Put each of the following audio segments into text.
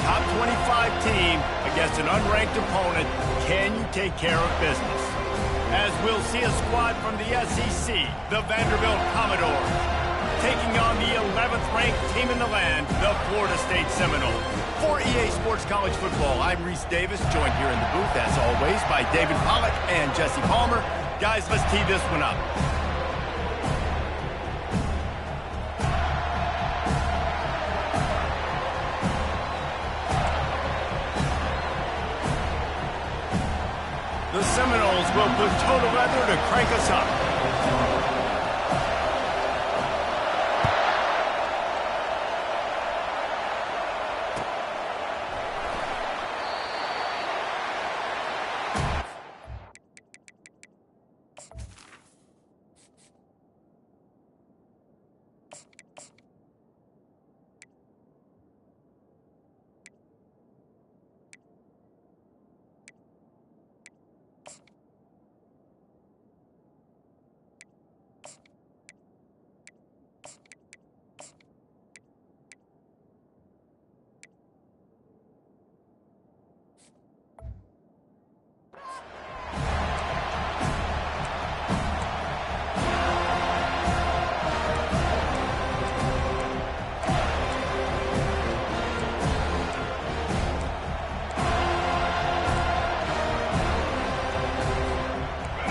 Top 25 team against an unranked opponent. Can you take care of business? As we'll see a squad from the SEC, the Vanderbilt Commodores, taking on the 11th ranked team in the land, the Florida State Seminoles. For EA Sports College Football, I'm Reese Davis, joined here in the booth, as always, by David Pollack and Jesse Palmer. Guys, let's tee this one up. The Seminoles will put total leather to crank us up.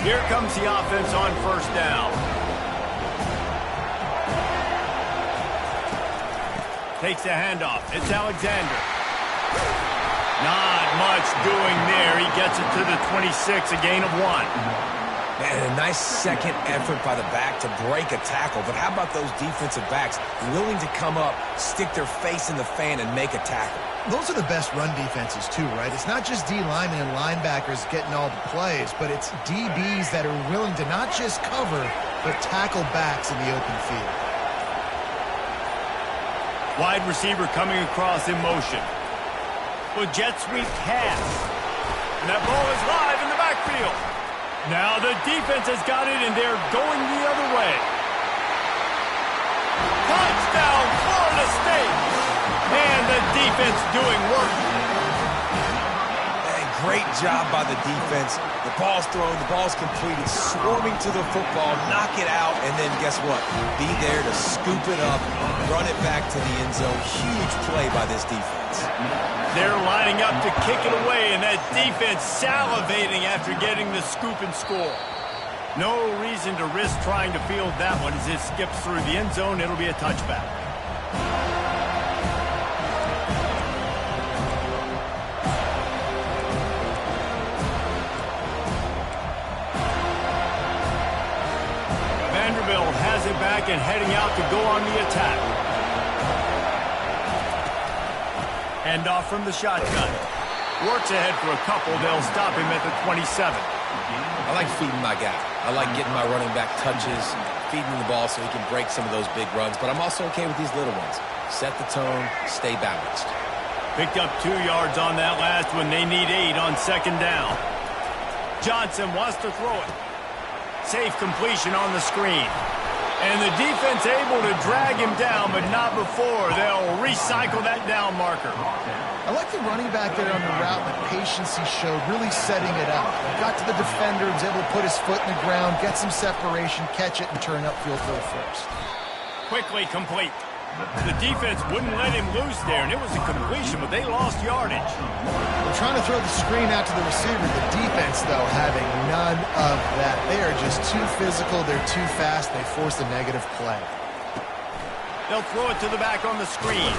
Here comes the offense on first down. Takes a handoff. It's Alexander. Not much doing there. He gets it to the 26, a gain of 1. Man, a nice second effort by the back to break a tackle. But how about those defensive backs willing to come up, stick their face in the fan, and make a tackle? Those are the best run defenses, too, right? It's not just D-linemen and linebackers getting all the plays, but it's DBs that are willing to not just cover, but tackle backs in the open field. Wide receiver coming across in motion. Well, jet sweep pass. And that ball is live in the backfield. Now the defense has got it, and they're going the other way. Touchdown, Florida State! And the defense doing work. Man, great job by the defense. The ball's thrown, the ball's completed, swarming to the football, knock it out, and then guess what? Be there to scoop it up, run it back to the end zone. Huge play by this defense. They're lining up to kick it away, and that defense salivating after getting the scoop and score. No reason to risk trying to field that one as it skips through the end zone. It'll be a touchback. Vanderbilt has it back and heading out to go on the attack. Hand off from the shotgun. Works ahead for a couple. They'll stop him at the 27. I like feeding my guy. I like getting my running back touches, feeding the ball so he can break some of those big runs, but I'm also okay with these little ones. Set the tone, stay balanced. Picked up 2 yards on that last one. They need 8 on second down. Johnson wants to throw it. Safe completion on the screen. And the defense able to drag him down, but not before. They'll recycle that down marker. I like the running back there on the route, the patience he showed, really setting it up. Got to the defender, was able to put his foot in the ground, get some separation, catch it, and turn upfield for the first. Quickly complete. The defense wouldn't let him loose there, and it was a completion, but they lost yardage. They're trying to throw the screen out to the receiver. The defense, though, having none of that. They are just too physical. They're too fast. They force a negative play. They'll throw it to the back on the screen.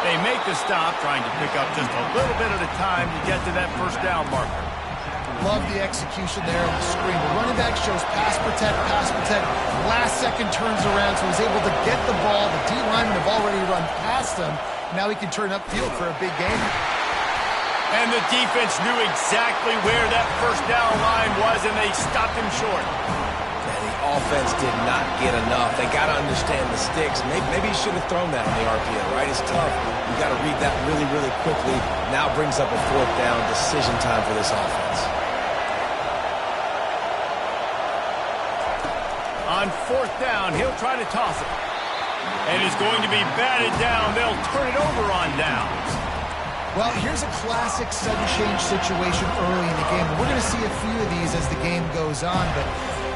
They make the stop, trying to pick up just a little bit at a time to get to that first down marker. Love the execution there on the screen. The running back shows pass protect, last second turns around, so he's able to get the ball. The D-linemen have already run past him. Now he can turn upfield for a big gain. And the defense knew exactly where that first down line was, and they stopped him short. Man, the offense did not get enough. They got to understand the sticks. Maybe he should have thrown that on the RPO, right? It's tough. You got to read that really, really quickly. Now brings up a fourth down, decision time for this offense. On fourth down, he'll try to toss it. And it's going to be batted down. They'll turn it over on down. downs. Well, here's a classic sudden change situation early in the game. We're going to see a few of these as the game goes on, but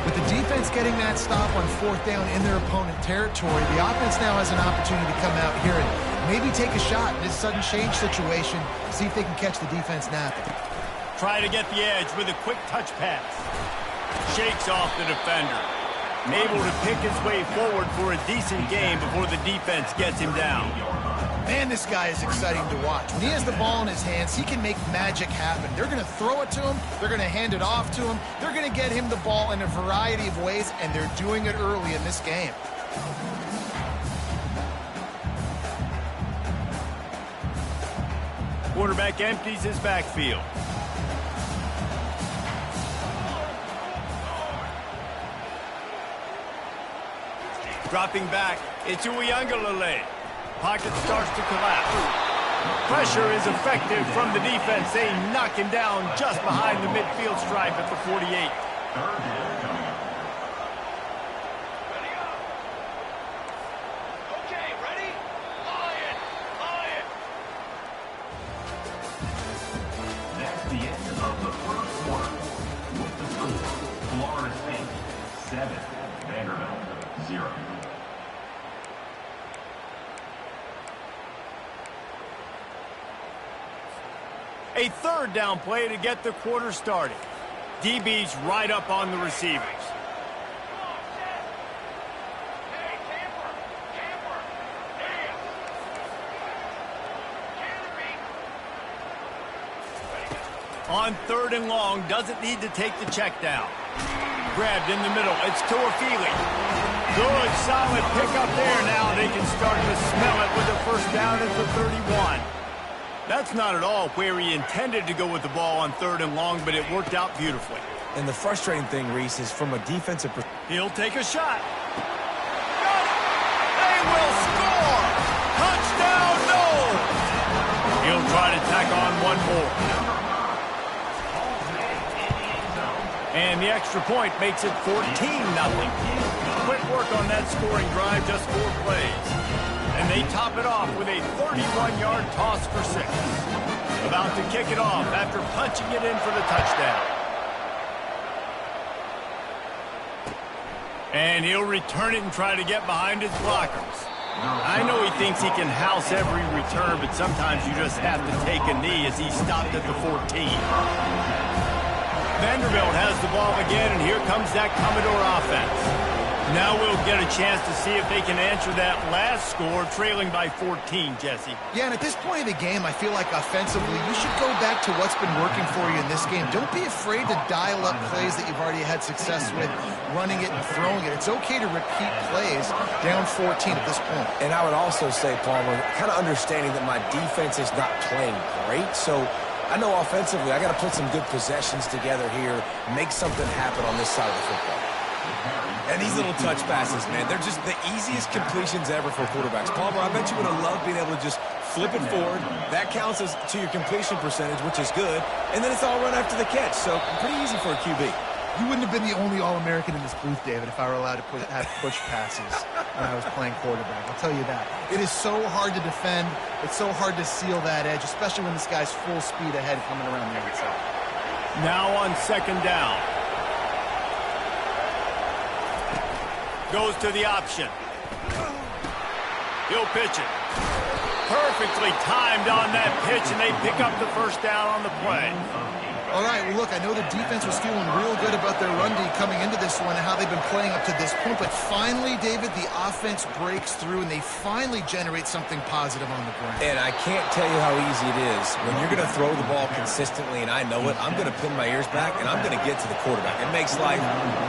with the defense getting that stop on 4th down in their opponent territory, the offense now has an opportunity to come out here and maybe take a shot in this sudden change situation, see if they can catch the defense napping. Try to get the edge with a quick touch pass. Shakes off the defender. Able to pick his way forward for a decent game before the defense gets him down. Man, this guy is exciting to watch. When he has the ball in his hands, he can make magic happen. They're going to throw it to him. They're going to hand it off to him. They're going to get him the ball in a variety of ways, and they're doing it early in this game. Quarterback empties his backfield. Dropping back, it's Uiagalelei. Pocket starts to collapse. Pressure is effective from the defense. They knock him down just behind the midfield stripe at the 48. Okay, ready? Lion! Lion! That's the end of the first quarter. With the score, Florida State 7, Vanderbilt 0. A 3rd down play to get the quarter started. DB's right up on the receivers. Hey, camper! Camper! Hey! On 3rd and long, doesn't need to take the check down. Grabbed in the middle, it's Toafili. Good, solid pickup there. Now they can start to smell it with the 1st down at the 31. That's not at all where he intended to go with the ball on 3rd and long, but it worked out beautifully. And the frustrating thing, Reese, is from a defensive perspective. He'll take a shot. Got it! They will score! Touchdown, no! He'll try to tack on one more. And the extra point makes it 14-0. Quick work on that scoring drive, just 4 plays. And they top it off with a 31-yard toss for 6. About to kick it off after punching it in for the touchdown. And he'll return it and try to get behind his blockers. I know he thinks he can house every return, but sometimes you just have to take a knee as he stopped at the 14. Vanderbilt has the ball again, and here comes that Commodore offense. Now we'll get a chance to see if they can answer that last score, trailing by 14, Jesse. Yeah, and at this point of the game, I feel like offensively, you should go back to what's been working for you in this game. Don't be afraid to dial up plays that you've already had success with, running it and throwing it. It's okay to repeat plays down 14 at this point. And I would also say, Palmer, kind of understanding that my defense is not playing great, so I know offensively I got to put some good possessions together here, make something happen on this side of the football. And these little touch passes, man, they're just the easiest completions ever for quarterbacks. Palmer, I bet you would have loved being able to just flip it forward. That counts as to your completion percentage, which is good. And then it's all run after the catch, so pretty easy for a QB. You wouldn't have been the only All-American in this booth, David, if I were allowed to have push passes when I was playing quarterback. I'll tell you that. It is so hard to defend. It's so hard to seal that edge, especially when this guy's full speed ahead coming around the outside. Now on 2nd down. Goes to the option. He'll pitch it. Perfectly timed on that pitch, and they pick up the 1st down on the play. All right, well, look, I know the defense was feeling real good about their run D coming into this one and how they've been playing up to this point, but finally, David, the offense breaks through, and they finally generate something positive on the ground. And I can't tell you how easy it is. When you're going to throw the ball consistently, and I know it, I'm going to pin my ears back, and I'm going to get to the quarterback. It makes life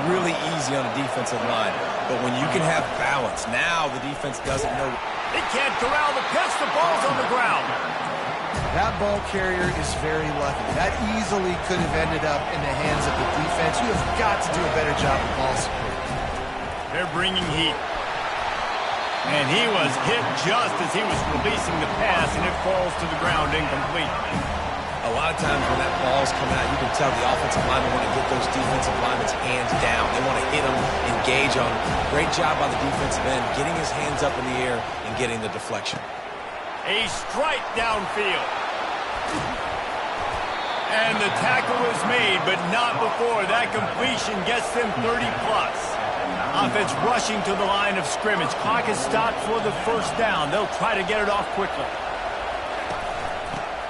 really easy on a defensive line. But when you can have balance, now the defense doesn't know. He can't corral the pitch. The ball's on the ground. That ball carrier is very lucky. That easily could have ended up in the hands of the defense. You have got to do a better job of ball support. They're bringing heat. And he was hit just as he was releasing the pass, and it falls to the ground incomplete. A lot of times when that ball's coming out, you can tell the offensive linemen want to get those defensive linemen's hands down. They want to hit them, engage on them. Great job by the defensive end, getting his hands up in the air and getting the deflection. A strike downfield. And the tackle is made, but not before that completion gets them 30+. Offense rushing to the line of scrimmage. Clock is stopped for the first down. They'll try to get it off quickly.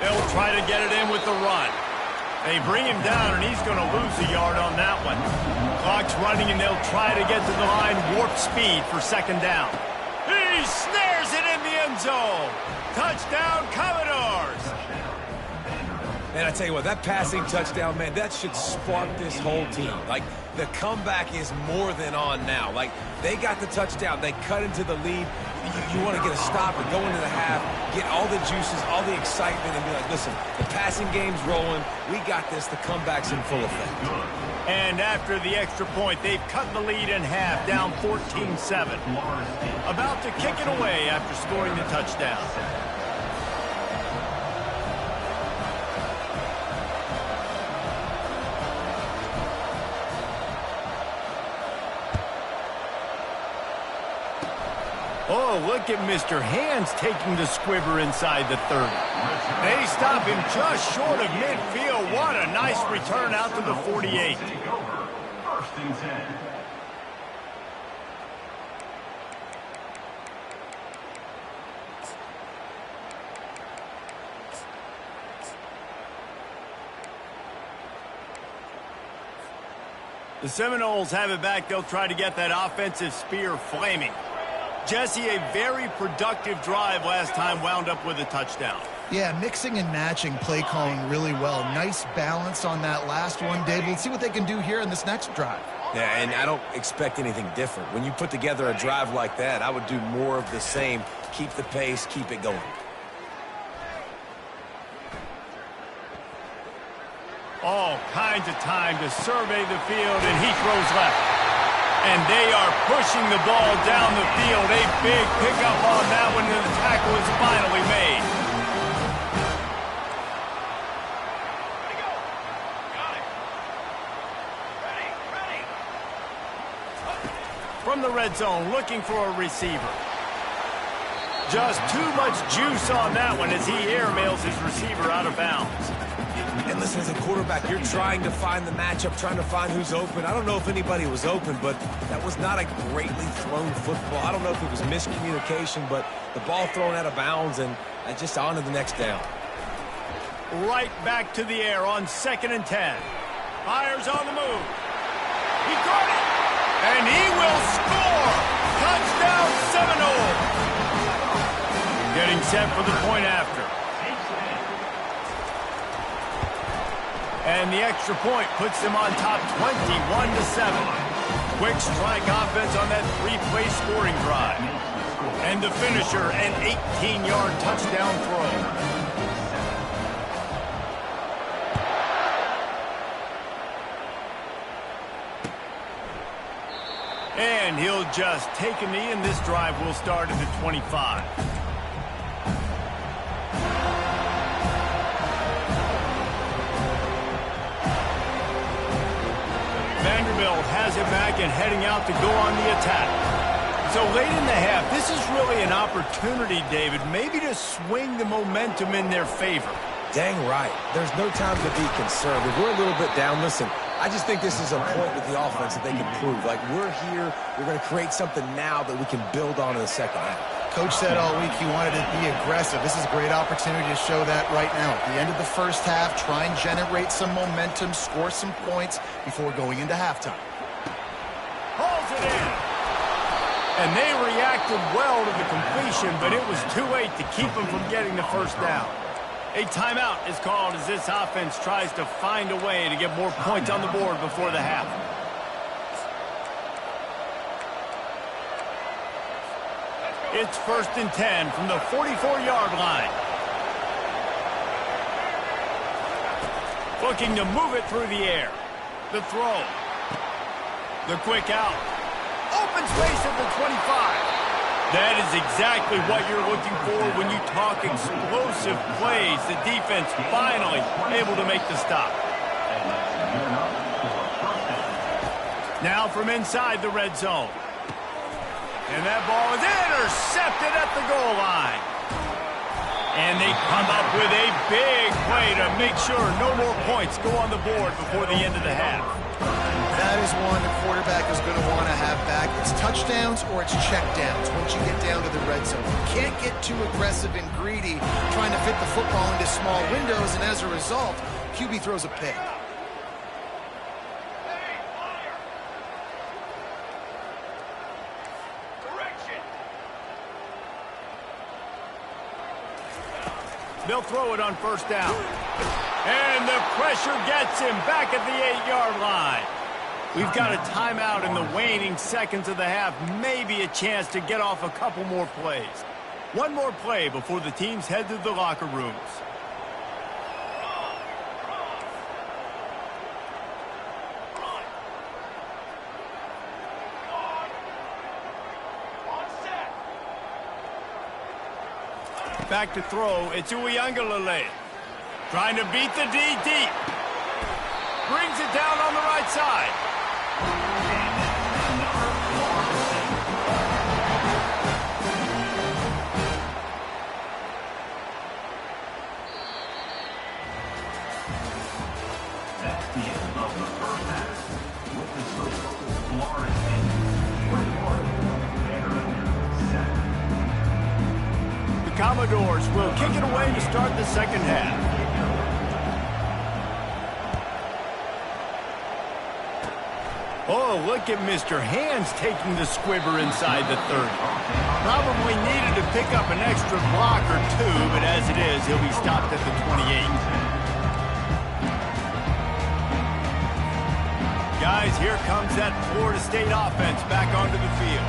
They'll try to get it in with the run. They bring him down, and he's going to lose a yard on that one. Clock's running, and they'll try to get to the line warp speed for second down. He snares it in the end zone. Touchdown, Commodores. Man, I tell you what, that passing touchdown, man, that should spark this whole team. Like, the comeback is more than on now. Like, they got the touchdown. They cut into the lead. You want to get a stop and go into the half, get all the juices, all the excitement, and be like, listen, the passing game's rolling. We got this. The comeback's in full effect. And after the extra point, they've cut the lead in half, down 14-7. About to kick it away after scoring the touchdown. Oh, look at Mr. Hands taking the squibber inside the 30. They stop him just short of midfield. What a nice return out to the 48. First and 10. The Seminoles have it back. They'll try to get that offensive spear flaming. Jesse, a very productive drive last time, wound up with a touchdown. Yeah, mixing and matching play calling really well. Nice balance on that last one, Dave. Let's see what they can do here in this next drive. Yeah, and I don't expect anything different. When you put together a drive like that, I would do more of the same. Keep the pace, keep it going. All kinds of time to survey the field, and he throws left. And they are pushing the ball down the field. A big pickup on that one, and the tackle is finally made. Ready, go. Got it. Ready. From the red zone, looking for a receiver. Just too much juice on that one as he airmails his receiver out of bounds. And listen, as a quarterback, you're trying to find the matchup, trying to find who's open. I don't know if anybody was open, but that was not a greatly thrown football. I don't know if it was miscommunication, but the ball thrown out of bounds and just on to the next down. Right back to the air on 2nd and 10. Fires on the move. He caught it. And he will score. Touchdown Seminoles. Getting set for the point after. And the extra point puts them on top 21-7. Quick strike offense on that three-play scoring drive. And the finisher, an 18-yard touchdown throw. And he'll just take a knee, and this drive will start at the 25. Vanderbilt has it back and heading out to go on the attack. So late in the half, this is really an opportunity, David, maybe to swing the momentum in their favor. Dang right. There's no time to be concerned. If we're a little bit down, listen, I just think this is a point with the offense that they can prove. Like, we're here, we're going to create something now that we can build on in the second half. Coach said all week he wanted to be aggressive. This is a great opportunity to show that right now. At the end of the first half, try and generate some momentum, score some points before going into halftime. Hauls it in. And they reacted well to the completion, but it was too late to keep them from getting the first down. A timeout is called as this offense tries to find a way to get more points on the board before the half. It's 1st and 10 from the 44-yard line. Looking to move it through the air. The throw. The quick out. Open space at the 25. That is exactly what you're looking for when you talk explosive plays. The defense finally able to make the stop. Now from inside the red zone. And that ball is intercepted at the goal line. And they come up with a big play to make sure no more points go on the board before the end of the half. That is one the quarterback is going to want to have back. It's touchdowns or it's checkdowns once you get down to the red zone. You can't get too aggressive and greedy trying to fit the football into small windows, and as a result, QB throws a pick. They'll throw it on first down. And the pressure gets him back at the 8-yard line. We've got a timeout in the waning seconds of the half. Maybe a chance to get off a couple more plays. One more play before the teams head to the locker rooms. Back to throw. It's 1jonboy. Trying to beat the D deep. Brings it down on the right side. That's the end of the first half. With the score, Florida State 21, Vanderbilt 7. The Commodores will kick it away to start the second half. Oh, look at Mr. Hands taking the squibber inside the 30. Probably needed to pick up an extra block or two, but as it is, he'll be stopped at the 28. Guys, here comes that Florida State offense back onto the field.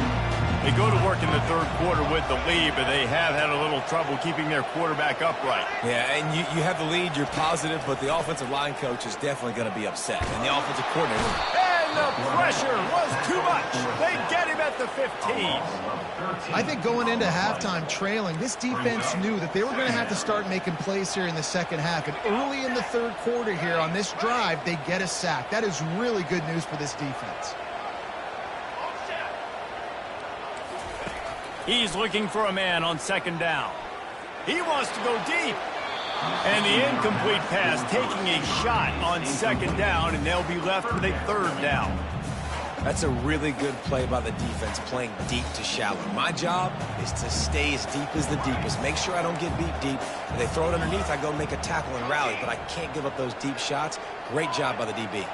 They go to work in the third quarter with the lead, but they have had a little trouble keeping their quarterback upright. Yeah, and you have the lead, you're positive, but the offensive line coach is definitely going to be upset. And the offensive coordinator. And the pressure was too much. They get him at the 15. I think going into halftime trailing, this defense knew that they were going to have to start making plays here in the second half. And early in the third quarter here on this drive, they get a sack. That is really good news for this defense. He's looking for a man on second down. He wants to go deep. And the incomplete pass taking a shot on second down, and they'll be left with a third down. That's a really good play by the defense, playing deep to shallow. My job is to stay as deep as the deepest. Make sure I don't get beat deep. If they throw it underneath, I go make a tackle and rally, but I can't give up those deep shots. Great job by the DB.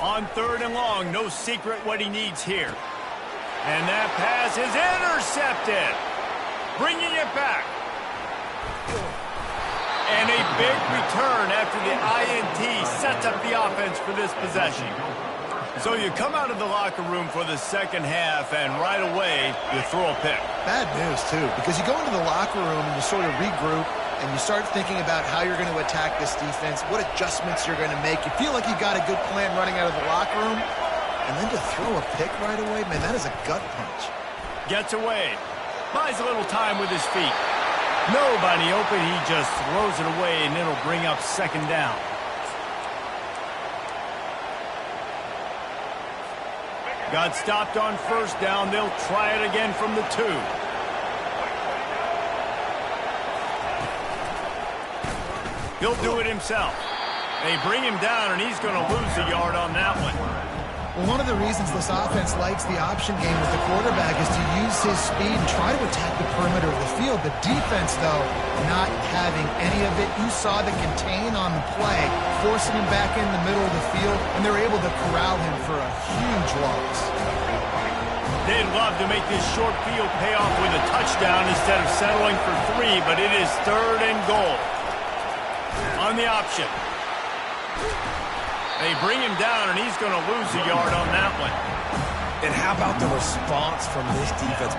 On third and long, no secret what he needs here. And that pass is intercepted. Bringing it back. And a big return after the INT sets up the offense for this possession. So you come out of the locker room for the second half, and right away, you throw a pick. Bad news, too, because you go into the locker room and you sort of regroup, and you start thinking about how you're going to attack this defense, what adjustments you're going to make. You feel like you got a good plan running out of the locker room, and then to throw a pick right away, man, that is a gut punch. Gets away. Buys a little time with his feet. Nobody open, he just throws it away, and it'll bring up second down. Got stopped on first down. They'll try it again from the 2. He'll do it himself. They bring him down, and he's going to lose a yard on that one. Well, one of the reasons this offense likes the option game with the quarterback is to use his speed and try to attack the perimeter of the field. The defense, though, not having any of it. You saw the contain on the play, forcing him back in the middle of the field, and they're able to corral him for a huge loss. They'd love to make this short field pay off with a touchdown instead of settling for 3, but it is third and goal. On the option. They bring him down, and he's going to lose a yard on that one. And how about the response from this defense?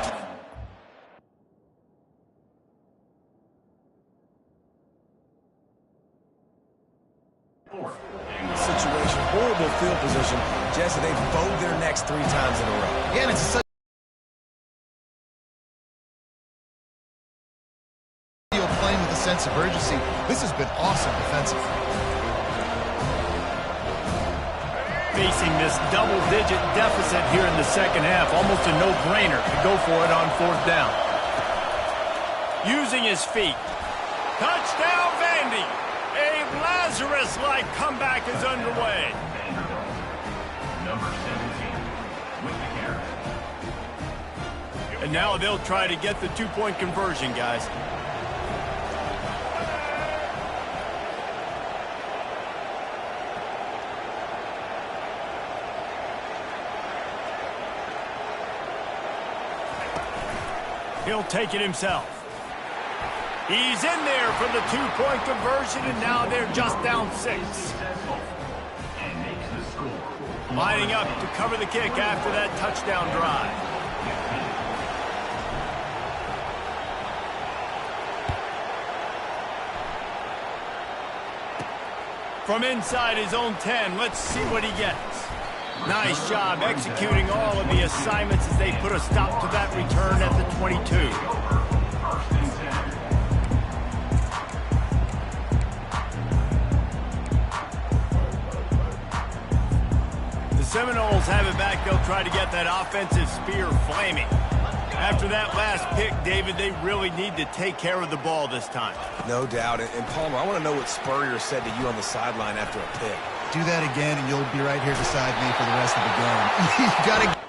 Situation, horrible field position. Jesse, they've bowed their necks 3 times in a row. Yeah, and it's such playing with a sense of urgency. This has been awesome defensively. Facing this double-digit deficit here in the second half, almost a no-brainer to go for it on fourth down. using his feet. Touchdown, Vandy! A Lazarus-like comeback is underway. Vanderbilt. Number 17 with the carry. And now they'll try to get the two-point conversion, guys. He'll take it himself. He's in there for the two-point conversion, and now they're just down 6. Successful and makes the score. Lining up to cover the kick after that touchdown drive. From inside his own 10, let's see what he gets. Nice job executing all of the assignments as they put a stop to that return at the 22. First and 10. The Seminoles have it back. They'll try to get that offensive spear flaming. After that last pick, David, they really need to take care of the ball this time. No doubt. And Palmer, I want to know what Spurrier said to you on the sideline after a pick. Do that again, and you'll be right here beside me for the rest of the game. You got to...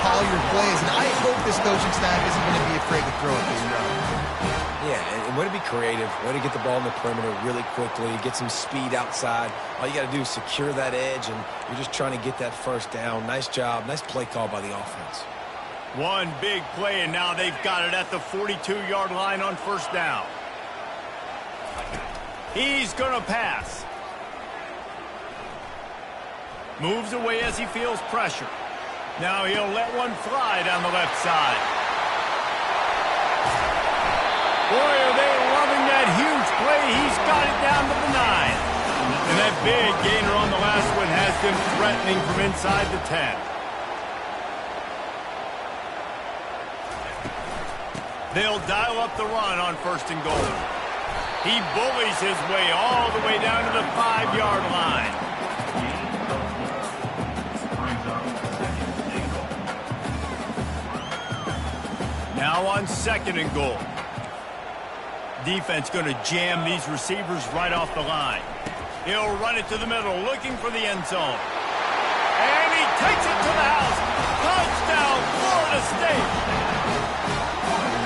call your plays, and I hope this coaching staff isn't going to be afraid to throw it this round. Yeah, and way to be creative, way to get the ball in the perimeter really quickly, get some speed outside. All you got to do is secure that edge, and you're just trying to get that first down. Nice job. Nice play call by the offense. One big play, and now they've got it at the 42-yard line on first down. He's going to pass. Moves away as he feels pressure. Now he'll let one fly down the left side. Boy, are they loving that huge play. He's got it down to the 9. And that big gainer on the last one has them threatening from inside the 10. They'll dial up the run on first and goal. He bullies his way all the way down to the 5-yard line. Now on second and goal. Defense going to jam these receivers right off the line. He'll run it to the middle, looking for the end zone. And he takes it to the house. Touchdown, Florida State.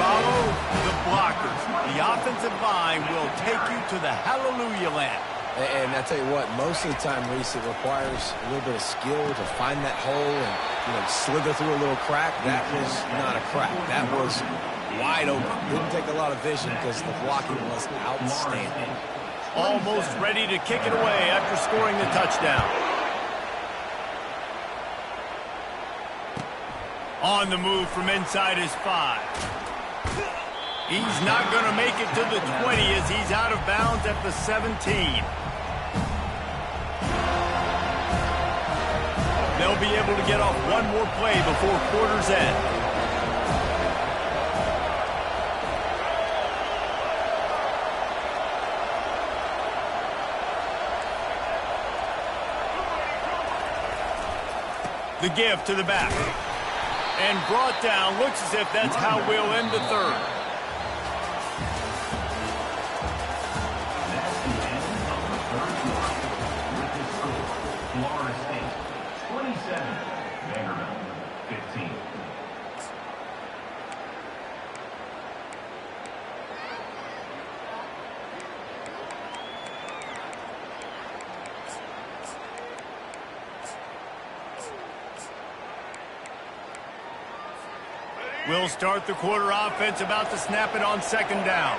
Follow the blockers. The offensive line will take you to the hallelujah land. And I tell you what, most of the time, Reese, it requires a little bit of skill to find that hole and, slither through a little crack. That was not a crack. That was wide open. Didn't take a lot of vision because the blocking was outstanding. Almost ready to kick it away after scoring the touchdown. On the move from inside his 5. He's not going to make it to the 20 as he's out of bounds at the 17. They'll be able to get off one more play before quarter's end. The give to the back. And brought down. Looks as if that's how we'll end the third. That's the end of the third quarter. With the score, Florida State 27, Vanderbilt 15. We'll start the quarter offense, about to snap it on second down.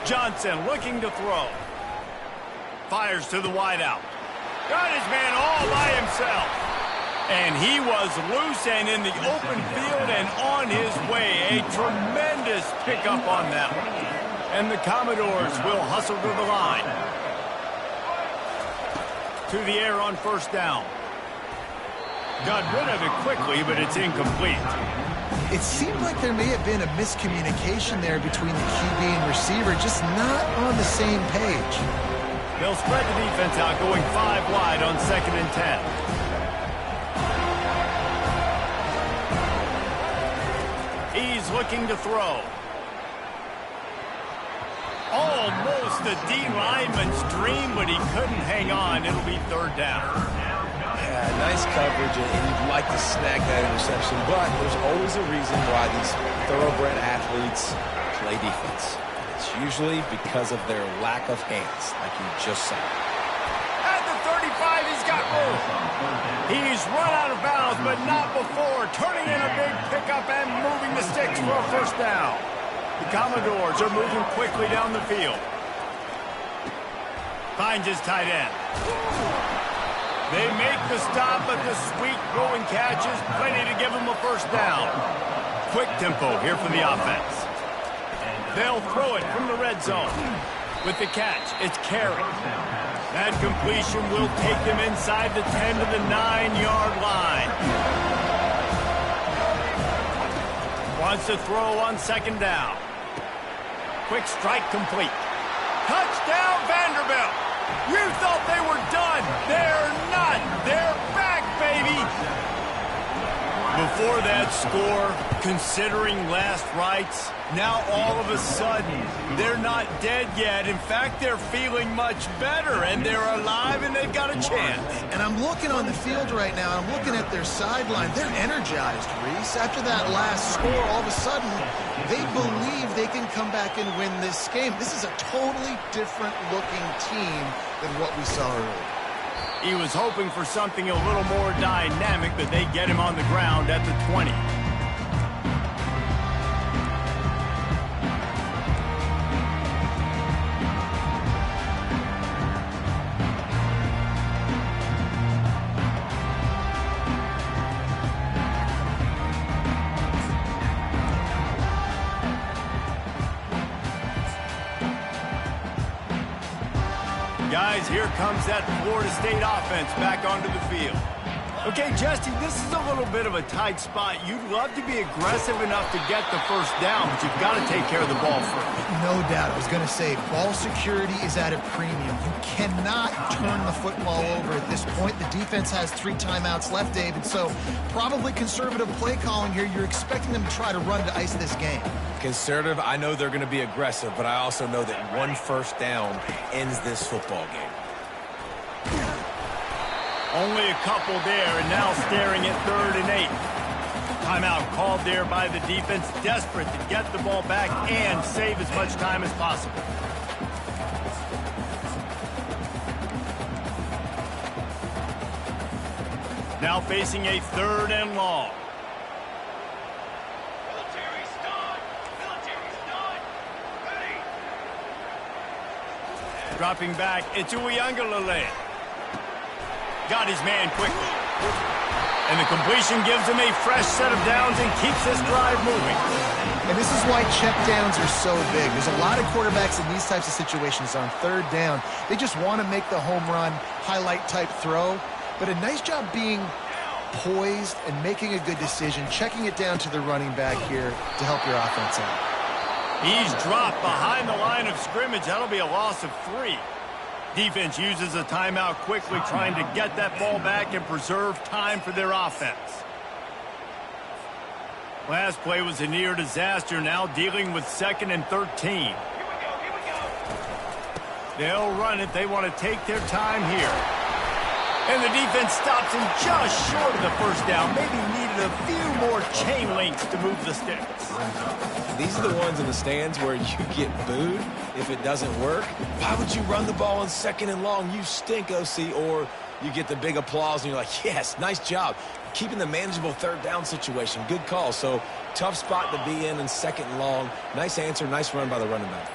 Johnson looking to throw. Fires to the wideout. Got his man all by himself. And he was loose and in the open field and on his way. A tremendous pickup on that one. And the Commodores will hustle to the line. To the air on first down. Got rid of it quickly, but it's incomplete. It seemed like there may have been a miscommunication there between the QB and receiver, just not on the same page. They'll spread the defense out, going 5 wide on 2nd and 10. He's looking to throw. Almost a D lineman's dream, but he couldn't hang on. It'll be 3rd down. Yeah, nice coverage, and you'd like to snag that interception, but there's always a reason why these thoroughbred athletes play defense. And it's usually because of their lack of hands, like you just saw. At the 35, he's got room. He's run out of bounds, but not before. Turning in a big pickup and moving the sticks for a 1st down. The Commodores are moving quickly down the field. Finds his tight end. They make the stop, but the sweet throwing catch is plenty to give him a 1st down. Quick tempo here for the offense. They'll throw it from the red zone. With the catch, it's Carey. That completion will take them inside the 10 to the 9-yard line. Wants to throw on 2nd down. Quick strike complete. Touchdown Vanderbilt. You thought they were done. They're not. They're back, baby. Before that score, considering last rites, now all of a sudden, they're not dead yet. In fact, they're feeling much better, and they're alive, and they've got a chance. And I'm looking on the field right now, I'm looking at their sideline. They're energized, Reese. After that last score, all of a sudden, they believe they can come back and win this game. This is a totally different-looking team than what we saw earlier. He was hoping for something a little more dynamic, but they get him on the ground at the 20. Guys, here comes that Florida State offense back onto the field. Okay, Jesse, this is a little bit of a tight spot. You'd love to be aggressive enough to get the 1st down, but you've got to take care of the ball first. No doubt. I was going to say, ball security is at a premium. You cannot turn the football over at this point. The defense has 3 timeouts left, David, so probably conservative play calling here. You're expecting them to try to run to ice this game. Conservative, I know they're going to be aggressive, but I also know that 1 1st down ends this football game. Only a couple there, and now staring at 3rd and 8. Timeout called there by the defense, desperate to get the ball back and save as much time as possible. Now facing a 3rd and long. Military start! Military start! Ready! Dropping back, it's Uiagalelei. Got his man quickly. And the completion gives him a fresh set of downs and keeps this drive moving. And this is why check downs are so big. There's a lot of quarterbacks in these types of situations on 3rd down. They just want to make the home run, highlight type throw. But a nice job being poised and making a good decision, checking it down to the running back here to help your offense out. He's dropped behind the line of scrimmage. That'll be a loss of 3. Defense uses a timeout quickly, trying to get that ball back and preserve time for their offense. Last play was a near disaster, now dealing with 2nd and 13. Here we go! They'll run it. They want to take their time here. And the defense stops him just short of the 1st down. Maybe needed a few more chain links to move the sticks. These are the ones in the stands where you get booed if it doesn't work. Why would you run the ball on 2nd and long? You stink, OC. Or you get the big applause and you're like, yes, nice job. Keeping the manageable 3rd down situation. Good call. So tough spot to be in 2nd and long. Nice answer, nice run by the running back.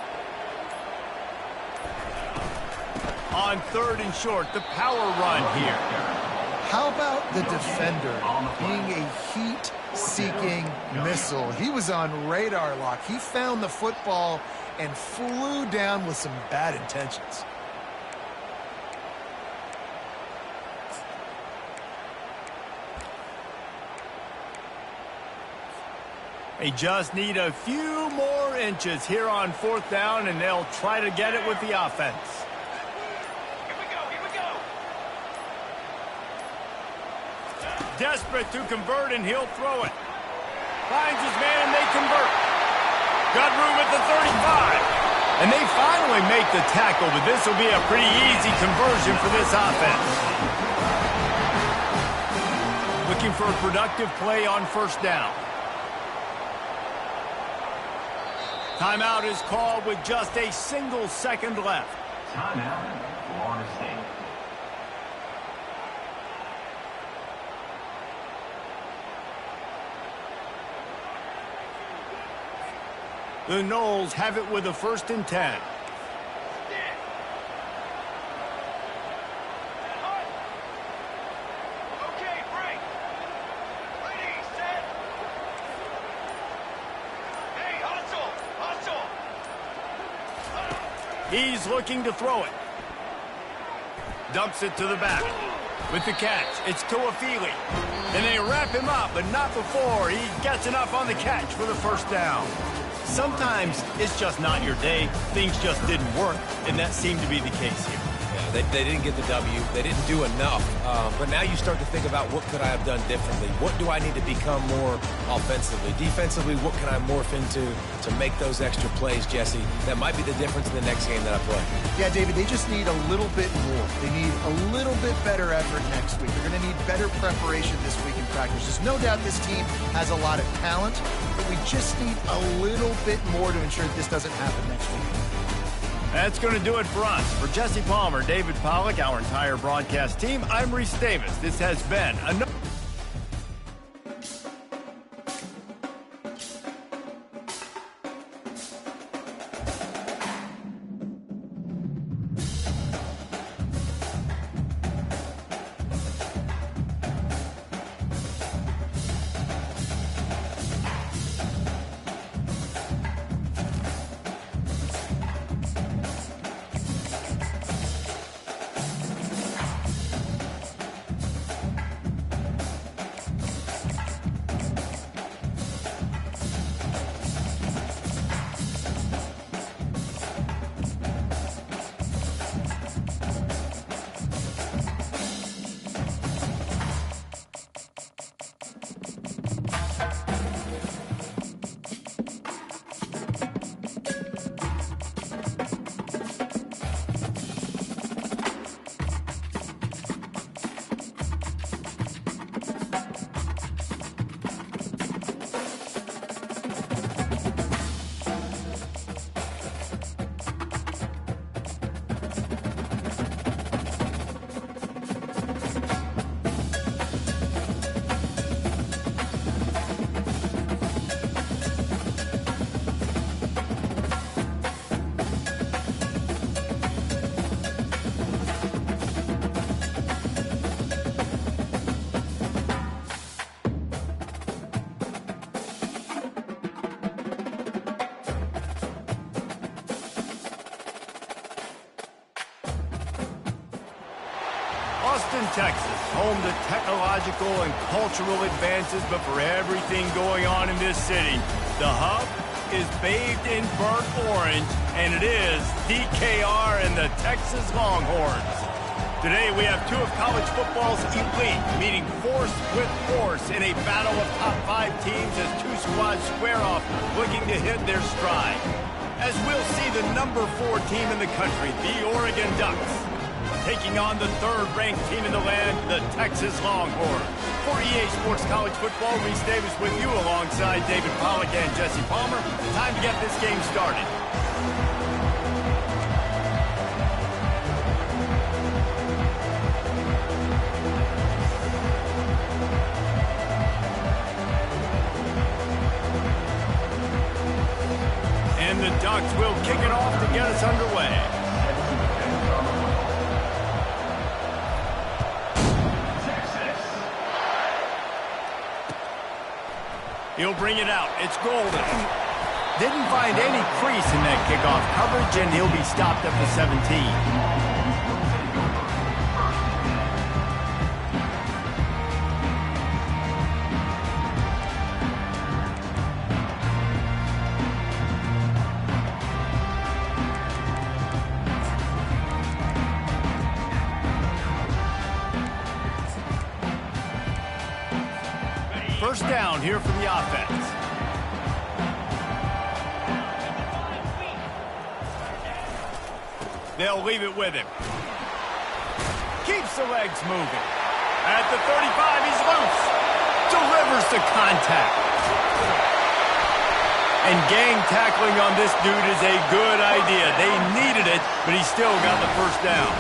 On 3rd and short, the power run here. How about the defender being a heat-seeking missile? He was on radar lock. He found the football and flew down with some bad intentions. They just need a few more inches here on 4th down, and they'll try to get it with the offense. Here we go, here we go. Desperate to convert, and he'll throw it. Finds his man, and they convert. Got room at the 35. And they finally make the tackle, but this will be a pretty easy conversion for this offense. Looking for a productive play on 1st down. Timeout is called with just a single second left. Timeout, Florida State. The Noles have it with a 1st and 10. Okay, break. Ready, set. Hey, hustle, hustle. He's looking to throw it. Dumps it to the back. With the catch, it's Toafili. And they wrap him up, but not before he gets enough on the catch for the 1st down. Sometimes it's just not your day. Things just didn't work, and that seemed to be the case here. Yeah, they didn't get the W. They didn't do enough. But now you start to think about what could I have done differently? What do I need to become more offensively? Defensively, what can I morph into to make those extra plays, Jesse? That might be the difference in the next game that I play. Yeah, David, they just need a little bit more. They need a little bit better effort next week. They're going to need better preparation this week in practice. There's no doubt this team has a lot of talent, but we just need a little bit more to ensure that this doesn't happen next week. That's going to do it for us. For Jesse Palmer, David Pollack, our entire broadcast team, I'm Reese Davis. This has been another... Austin, Texas, home to technological and cultural advances, but for everything going on in this city, the hub is bathed in burnt orange, and it is DKR and the Texas Longhorns. Today we have two of college football's elite meeting force with force in a battle of top 5 teams as two squads square off, looking to hit their stride. As we'll see the number 4 team in the country, the Oregon Ducks, taking on the 3rd-ranked team in the land, the Texas Longhorns. For EA Sports College Football, Reese Davis with you alongside David Pollack and Jesse Palmer. Time to get this game started. And the Ducks will kick it off to get us underway. He'll bring it out. It's Golden. Didn't find any crease in that kickoff coverage, and he'll be stopped at the 17. down here for the offense. They'll leave it with him. Keeps the legs moving. At the 35, he's loose. Delivers the contact. And gang tackling on this dude is a good idea. They needed it, but he still got the first down.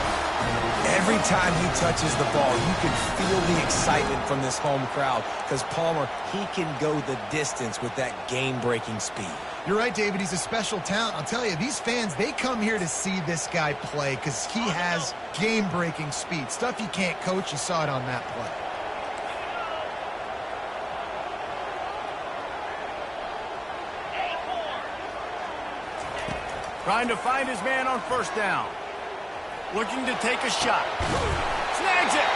Every time he touches the ball, you can feel the excitement from this home crowd because Palmer, he can go the distance with that game-breaking speed. You're right, David. He's a special talent. I'll tell you, these fans, they come here to see this guy play because he has game-breaking speed. Stuff you can't coach. You saw it on that play. Trying to find his man on first down. Looking to take a shot. Snags it.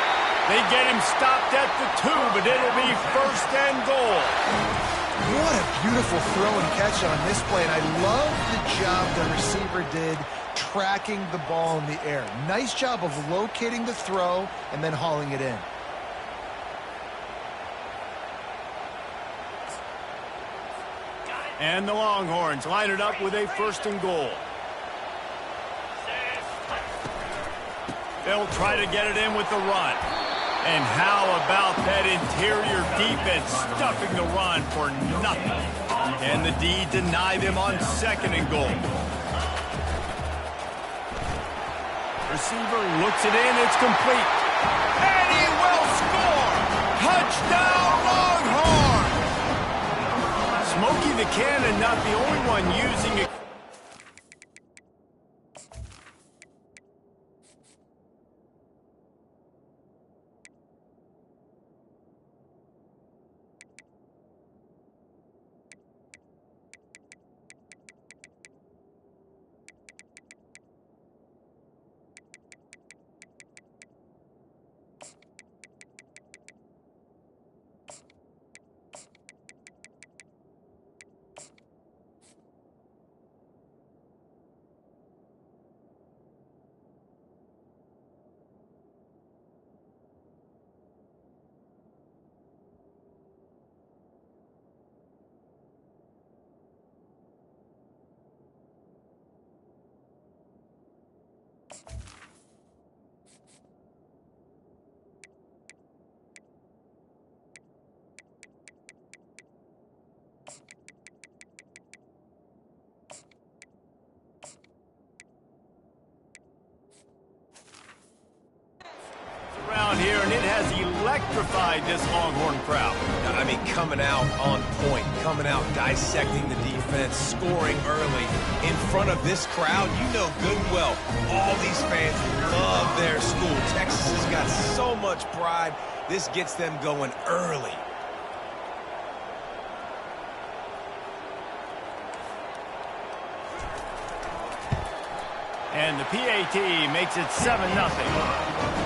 They get him stopped at the 2, but it'll be first and goal. What a beautiful throw and catch on this play. And I love the job the receiver did tracking the ball in the air. Nice job of locating the throw and then hauling it in. And the Longhorns line it up with a first and goal. They'll try to get it in with the run. And how about that interior defense stuffing the run for nothing? Can the D deny them on second and goal? Receiver looks it in, it's complete. And he will score! Touchdown Longhorn! Smokey the Cannon not the only one using it. Around here, and it has electrified this Longhorn crowd. I mean, coming out on point, coming out dissecting the defense, scoring early in front of this crowd. You know good and well, all these fans love their school. Texas has got so much pride. This gets them going early. And the PAT makes it 7-0.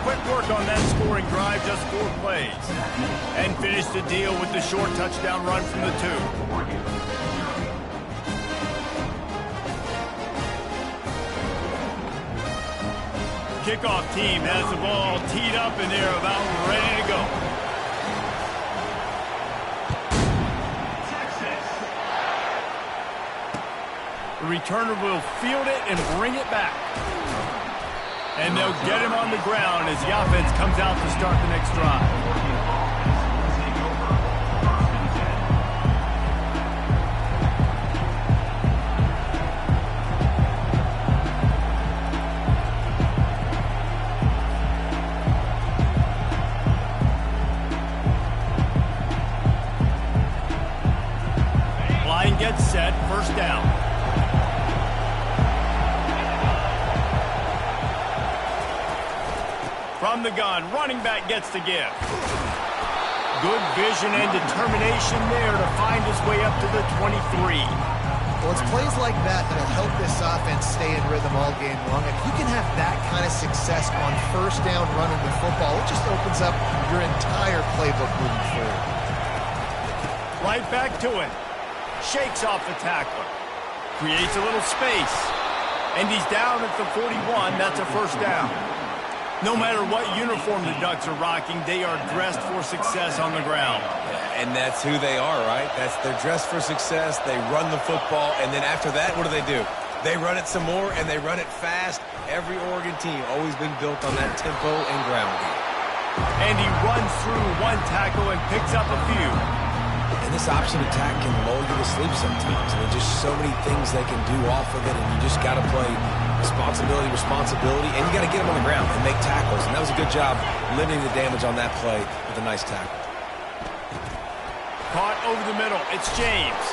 Quick work on that scoring drive, just 4 plays. And finish the deal with the short touchdown run from the 2. Kickoff team has the ball teed up and they're about ready to go. The returner will field it and bring it back. And they'll get him on the ground as the offense comes out to start the next drive. Line gets set, first down. From the gun, running back gets the give. Good vision and determination there to find his way up to the 23. Well, it's plays like that that'll help this offense stay in rhythm all game long. If you can have that kind of success on first down running the football, it just opens up your entire playbook moving forward. Right back to it. Shakes off the tackler. Creates a little space. And he's down at the 41. That's a first down. No matter what uniform the Ducks are rocking, they are dressed for success on the ground. And that's who they are, right? They're dressed for success. They run the football, and then after that, what do? They run it some more, and they run it fast. Every Oregon team always been built on that tempo and ground game. And he runs through one tackle and picks up a few. And this option attack can lull you to sleep sometimes. I mean, just so many things they can do off of it, and you just got to play responsibility, and you got to get them on the ground and make tackles. And that was a good job limiting the damage on that play with a nice tackle. Caught over the middle. It's James.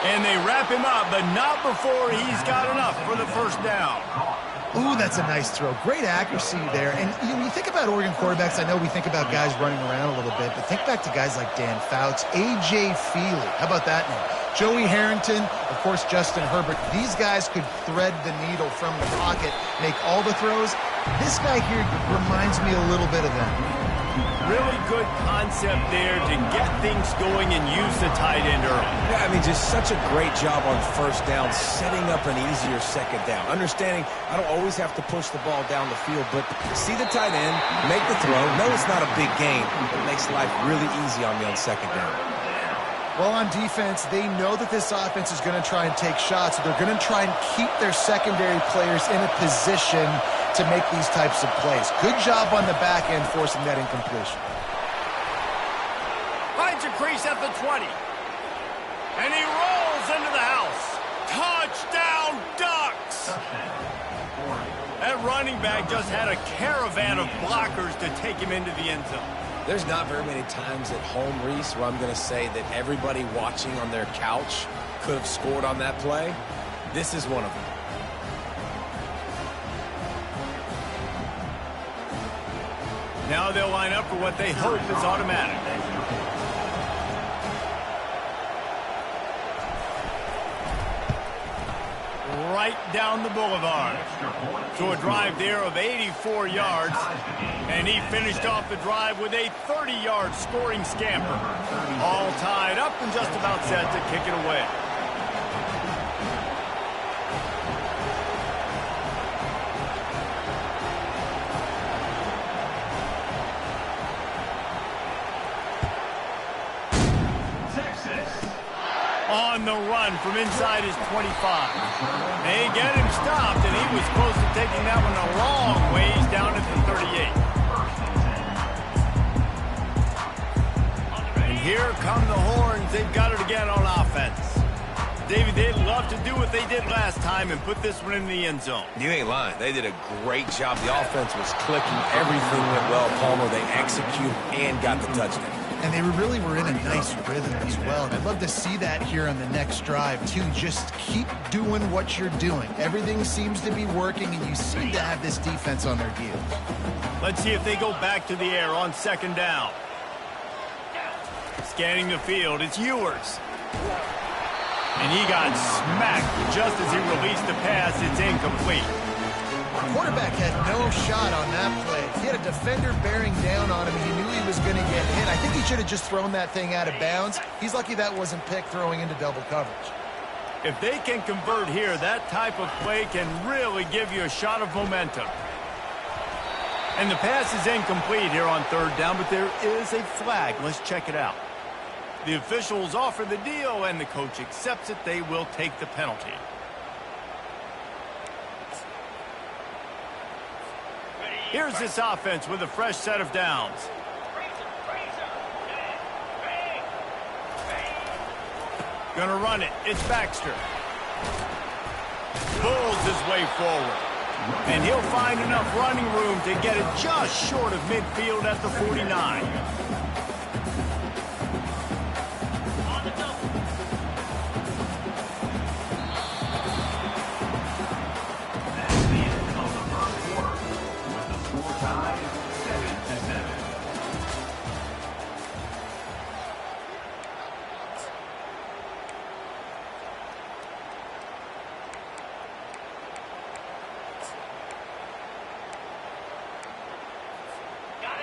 And they wrap him up, but not before he's got enough for the first down. Ooh, that's a nice throw. Great accuracy there. And when you think about Oregon quarterbacks, I know we think about guys running around a little bit, but think back to guys like Dan Fouts, A.J. Feely. How about that name? Joey Harrington, of course, Justin Herbert. These guys could thread the needle from the pocket, make all the throws. This guy here reminds me a little bit of that. Really good concept there to get things going and use the tight end early. Yeah, I mean, just such a great job on first down, setting up an easier second down. Understanding I don't always have to push the ball down the field, but see the tight end, make the throw. No, it's not a big gain, but it makes life really easy on me on second down. Well, on defense, they know that this offense is going to try and take shots, so they're going to try and keep their secondary players in a position to make these types of plays. Good job on the back end forcing that incompletion. Finds a crease at the 20. And he rolls into the house. Touchdown, Ducks! That running back just had a caravan of blockers to take him into the end zone. There's not very many times at home, Reese, where I'm going to say that everybody watching on their couch could have scored on that play. This is one of them. Now they'll line up for what they hope is automatic. Right down the boulevard. So a drive there of 84 yards. And he finished off the drive with a 30-yard scoring scamper. All tied up and just about set to kick it away. On the run from inside his 25. They get him stopped, and he was close to taking that one a long ways down at the 38. And here come the horns. They've got it again on offense. David, they'd love to do what they did last time and put this one in the end zone. You ain't lying. They did a great job. The offense was clicking. Everything went well, Palmer. They executed and got the touchdown. And they really were in a nice rhythm as well. And I'd love to see that here on the next drive, too. Just keep doing what you're doing. Everything seems to be working, and you seem to have this defense on their heels. Let's see if they go back to the air on second down. Scanning the field, it's Ewers. And he got smacked just as he released the pass. It's incomplete. The quarterback had no shot on that play. He had a defender bearing down on him. He knew he was going to get hit. I think he should have just thrown that thing out of bounds. He's lucky that wasn't picked throwing into double coverage. If they can convert here, that type of play can really give you a shot of momentum. And the pass is incomplete here on third down, but there is a flag. Let's check it out. The officials offer the deal, and the coach accepts it. They will take the penalty. Here's this offense with a fresh set of downs. Gonna run it. It's Baxter. Pulls his way forward. And he'll find enough running room to get it just short of midfield at the 49.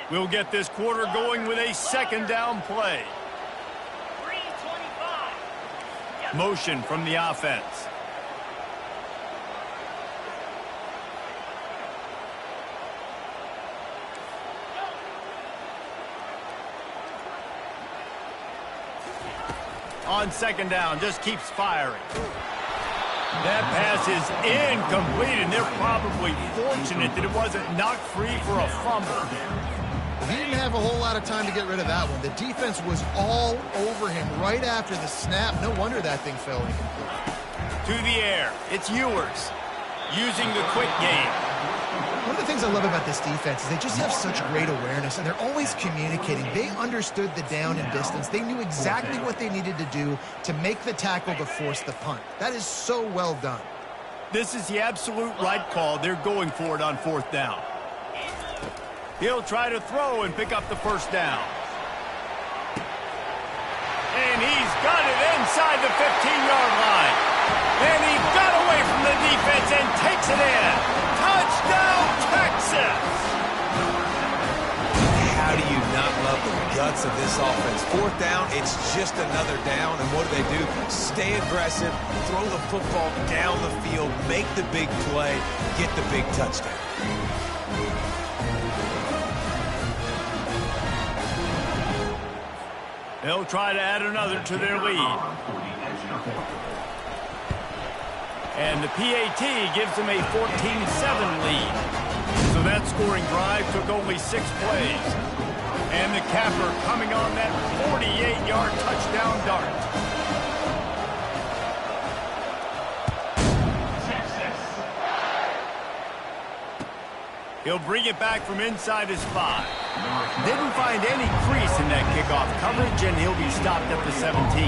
We'll get this quarter going with a second down play. Motion from the offense. On second down, just keeps firing. That pass is incomplete, and they're probably fortunate that it wasn't knocked free for a fumble. He didn't have a whole lot of time to get rid of that one. The defense was all over him right after the snap. No wonder that thing fell incomplete. To the air, it's Ewers using the quick game. One of the things I love about this defense is they just have such great awareness, and they're always communicating. They understood the down and distance. They knew exactly what they needed to do to make the tackle to force the punt. That is so well done. This is the absolute right call. They're going for it on fourth down. He'll try to throw and pick up the first down. And he's got it inside the 15-yard line. And he got away from the defense and takes it in. Touchdown, Texas! How do you not love the guts of this offense? Fourth down, it's just another down. And what do? Stay aggressive, throw the football down the field, make the big play, get the big touchdown. They'll try to add another to their lead. And the PAT gives them a 14-7 lead. So that scoring drive took only 6 plays. And the capper coming on that 48-yard touchdown dart. He'll bring it back from inside his 5. Didn't find any crease in that kickoff coverage, and he'll be stopped at the 17.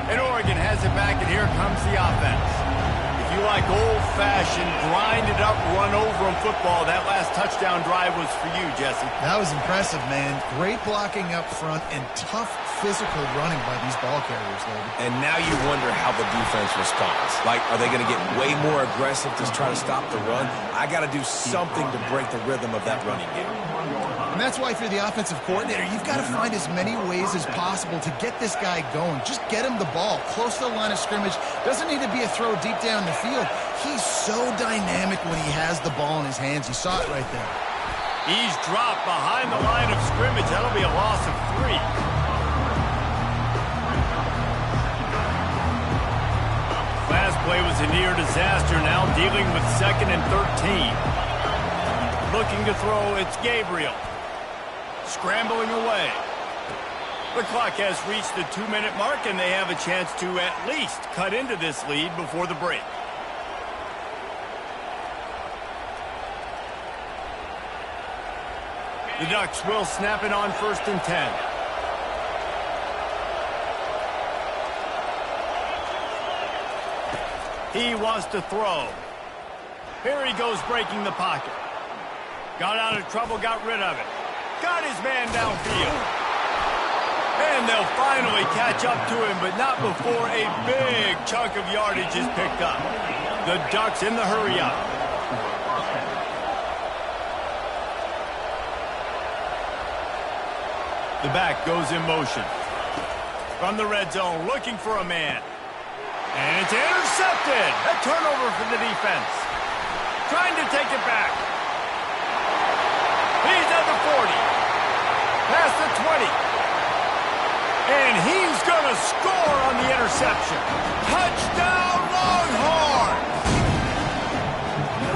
And Oregon has it back, and here comes the offense. If you like old-fashioned, grind-it-up, run-over-'em football, that last touchdown drive was for you, Jesse. That was impressive, man. Great blocking up front and tough physical running by these ball carriers, Logan. And now you wonder how the defense responds. Like, are they going to get way more aggressive to try to stop the run? I got to do something to break the rhythm of that running game. And that's why if you're the offensive coordinator, you've got to find as many ways as possible to get this guy going. Just get him the ball close to the line of scrimmage. Doesn't need to be a throw deep down the field. He's so dynamic when he has the ball in his hands. You saw it right there. He's dropped behind the line of scrimmage. That'll be a loss of 3. Last play was a near disaster, now dealing with 2nd and 13. Looking to throw, it's Gabriel. Scrambling away. The clock has reached the 2-minute mark, and they have a chance to at least cut into this lead before the break. The Ducks will snap it on 1st and 10. He wants to throw. Here he goes breaking the pocket. Got out of trouble, got rid of it. Got his man downfield. And they'll finally catch up to him, but not before a big chunk of yardage is picked up. The Ducks in the hurry up. The back goes in motion. From the red zone, looking for a man. And it's intercepted. A turnover for the defense. Trying to take it back. He's at the 40. Past the 20. And he's going to score on the interception. Touchdown, Longhorns!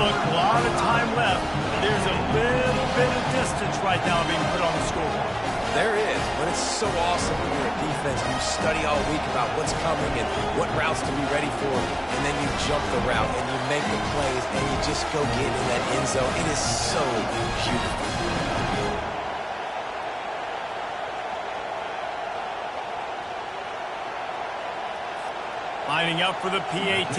Look, a lot of time left. There's a little bit of distance right now being put on the scoreboard. There is, but it's so awesome when you're a defense. You study all week about what's coming and what routes to be ready for, and then you jump the route and you make the plays and you just go get in that end zone. It is so beautiful. Lining up for the PAT.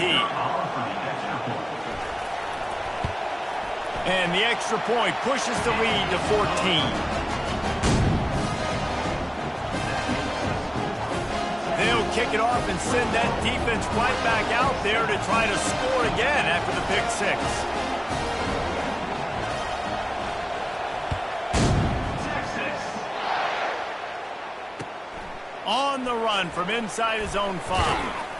And the extra point pushes the lead to 14. They'll kick it off and send that defense right back out there to try to score again after the pick 6. On the run from inside his own 5.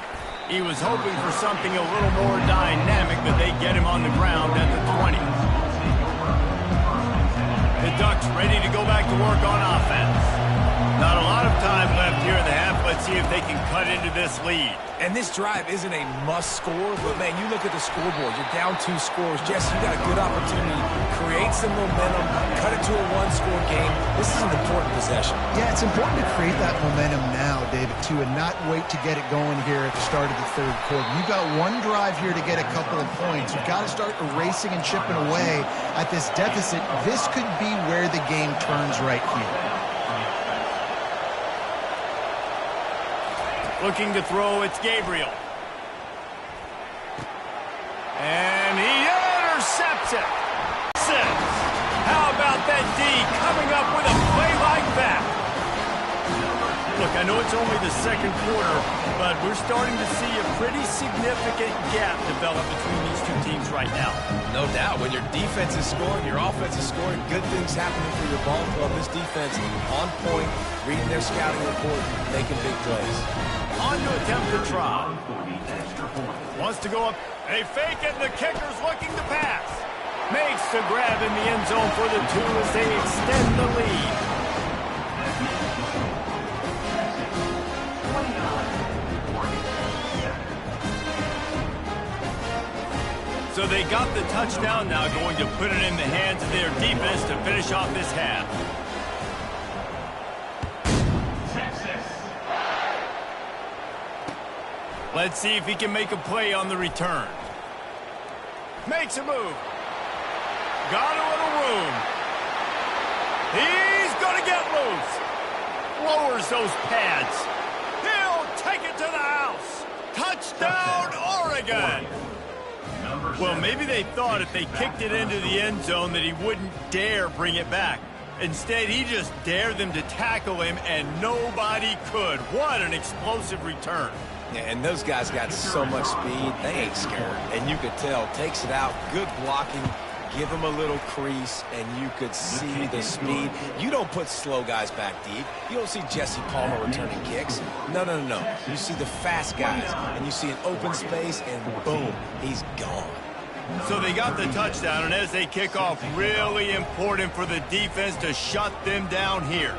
He was hoping for something a little more dynamic, but they get him on the ground at the 20. Bucks ready to go back to work on offense. Not a lot of time left here in the half. Let's see if they can cut into this lead. And this drive isn't a must score, but man, you look at the scoreboard. You're down 2 scores. Jesse, you got a good opportunity to create some momentum, cut it to a 1-score game. This is an important possession. Yeah, it's important to create that momentum now, David, too, and not wait to get it going here at the start of the third quarter. You've got one drive here to get a couple of points. You've got to start erasing and chipping away at this deficit. This could be where the game turns right here. Looking to throw, it's Gabriel. And he intercepts it. How about that D coming up with a play like that? Look, I know it's only the second quarter, but we're starting to see a pretty significant gap develop between these two teams right now. No doubt. When your defense is scoring, your offense is scoring, good things happening for your ball club. This defense on point, reading their scouting report, making big plays. On to attempt the try. Wants to go up. They fake it, and the kicker's looking to pass. Makes the grab in the end zone for the 2 as they extend the lead. So they got the touchdown, now going to put it in the hands of their defense to finish off this half. Let's see if he can make a play on the return. Makes a move. Got a little room. He's going to get loose. Lowers those pads. He'll take it to the house. Touchdown, Oregon. Well, maybe they thought if they kicked it into the end zone that he wouldn't dare bring it back. Instead, he just dared them to tackle him, and nobody could. What an explosive return. Yeah, and those guys got so much speed, they ain't scared. And you could tell, takes it out, good blocking, give him a little crease, and you could see the speed. You don't put slow guys back deep. You don't see Jesse Palmer returning kicks. No. You see the fast guys, and you see an open space, and boom, he's gone. So they got the touchdown, and as they kick off, really important for the defense to shut them down here.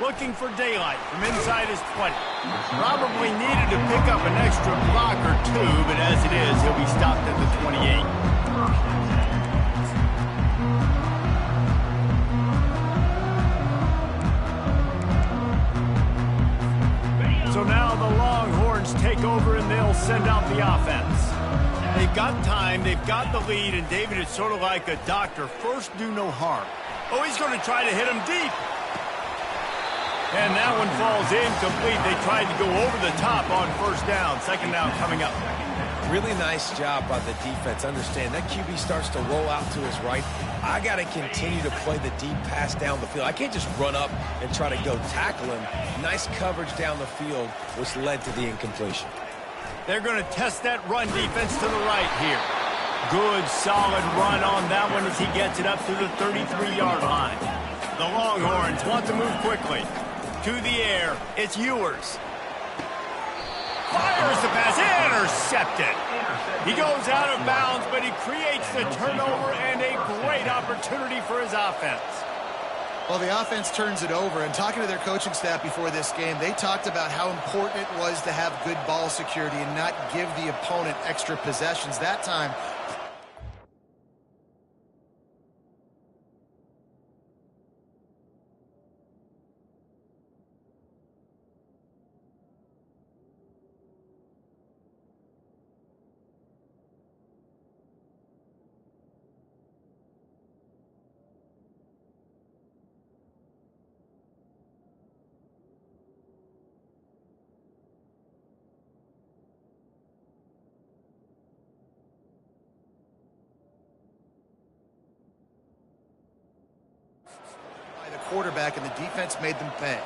Looking for daylight from inside his 20. Probably needed to pick up an extra block or 2, but as it is, he'll be stopped at the 28. So now the Longhorns take over and they'll send out the offense. They've got time, they've got the lead, and David, it's sort of like a doctor. First, do no harm. Oh, he's going to try to hit him deep. And that one falls incomplete. They tried to go over the top on first down. Second down coming up. Really nice job by the defense. Understand, that QB starts to roll out to his right. I got to continue to play the deep pass down the field. I can't just run up and try to go tackle him. Nice coverage down the field, which led to the incompletion. They're going to test that run defense to the right here. Good, solid run on that one as he gets it up to the 33-yard line. The Longhorns want to move quickly. To the air, it's Ewers. Fires the pass, intercepted. He goes out of bounds, but he creates the turnover and a great opportunity for his offense. Well, the offense turns it over, and talking to their coaching staff before this game, they talked about how important it was to have good ball security and not give the opponent extra possessions. That time, the quarterback, and the defense made them pay.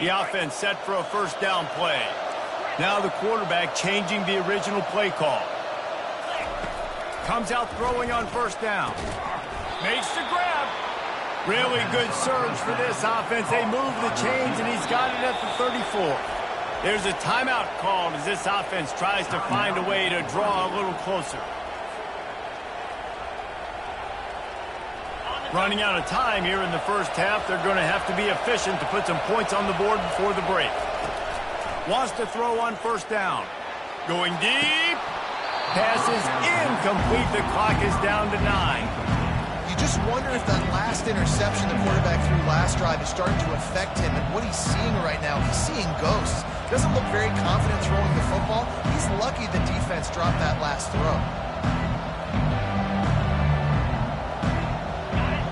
The offense set for a first down play. Now the quarterback changing the original play call. Comes out throwing on first down. Makes the grab. Really good surge for this offense. They move the chains, and he's got it at the 34. There's a timeout called as this offense tries to find a way to draw a little closer. Running out of time here in the first half. They're going to have to be efficient to put some points on the board before the break. Wants to throw on first down. Going deep. Pass is incomplete. The clock is down to 9. You just wonder if that last interception the quarterback threw last drive is starting to affect him and what he's seeing right now. He's seeing ghosts. Doesn't look very confident throwing the football. He's lucky the defense dropped that last throw.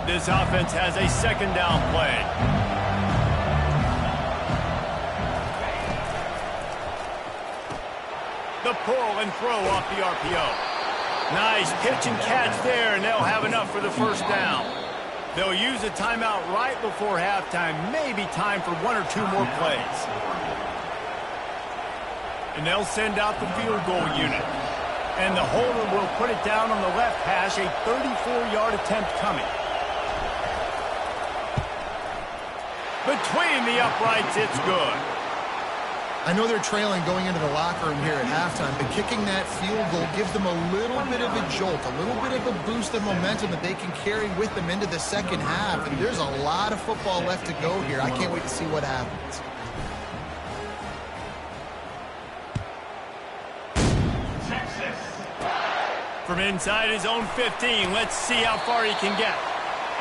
This offense has a second down play. The pull and throw off the RPO. Nice pitch and catch there, and they'll have enough for the first down. They'll use a timeout right before halftime. Maybe time for 1 or 2 more plays. And they'll send out the field goal unit. And the holder will put it down on the left hash, a 34-yard attempt coming. Between the uprights, it's good. I know they're trailing going into the locker room here at halftime, but kicking that field goal gives them a little bit of a jolt, a little bit of a boost of momentum that they can carry with them into the second half. And there's a lot of football left to go here. I can't wait to see what happens. From inside his own 15, let's see how far he can get.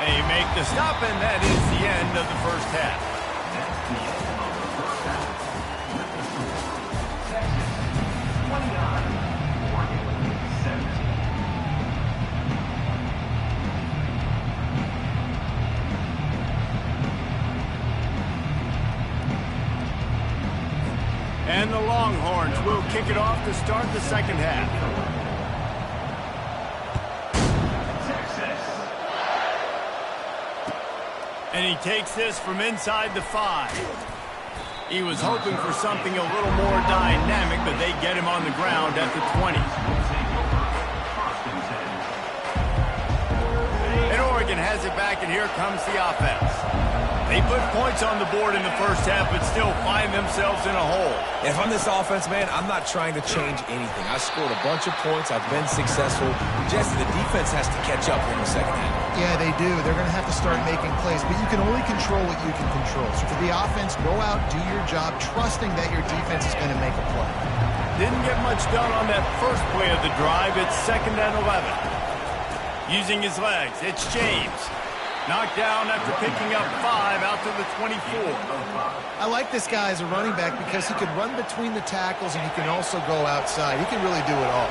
They make the stop, and that is the end of the first half. That's the end of the first half. With the score, Texas 29, Oregon 17. And the Longhorns will kick it off to start the second half. And he takes this from inside the 5. He was hoping for something a little more dynamic, but they get him on the ground at the 20. And Oregon has it back, and here comes the offense. They put points on the board in the first half, but still find themselves in a hole. If I'm this offense, man, I'm not trying to change anything. I scored a bunch of points. I've been successful. Jesse, the defense has to catch up in the second half. Yeah, they do. They're going to have to start making plays, but you can only control what you can control. So for the offense, go out, do your job, trusting that your defense is going to make a play. Didn't get much done on that first play of the drive. It's 2nd and 11. Using his legs, it's James. Knocked down after picking up 5 out to the 24. I like this guy as a running back because he can run between the tackles and he can also go outside. He can really do it all.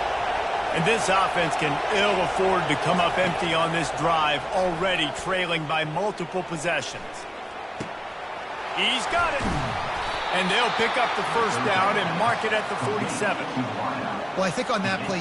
And this offense can ill afford to come up empty on this drive, already trailing by multiple possessions. He's got it. And they'll pick up the first down and mark it at the 47. Well, I think on that play,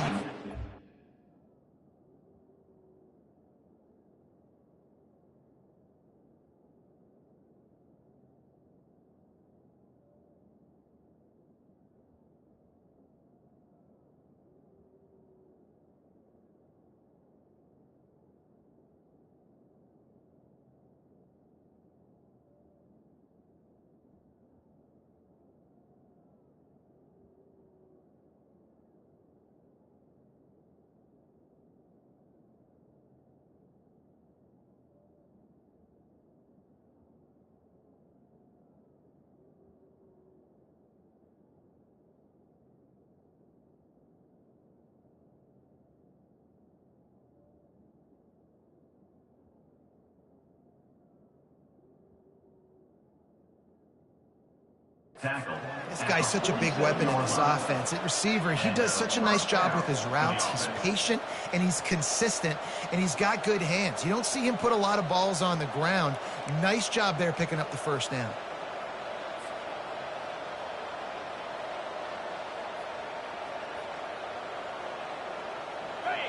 Tackle. this guy's such a big weapon in this offense. At receiver, he does such a nice job with his routes. He's patient, and he's consistent, and he's got good hands. You don't see him put a lot of balls on the ground. Nice job there picking up the first down.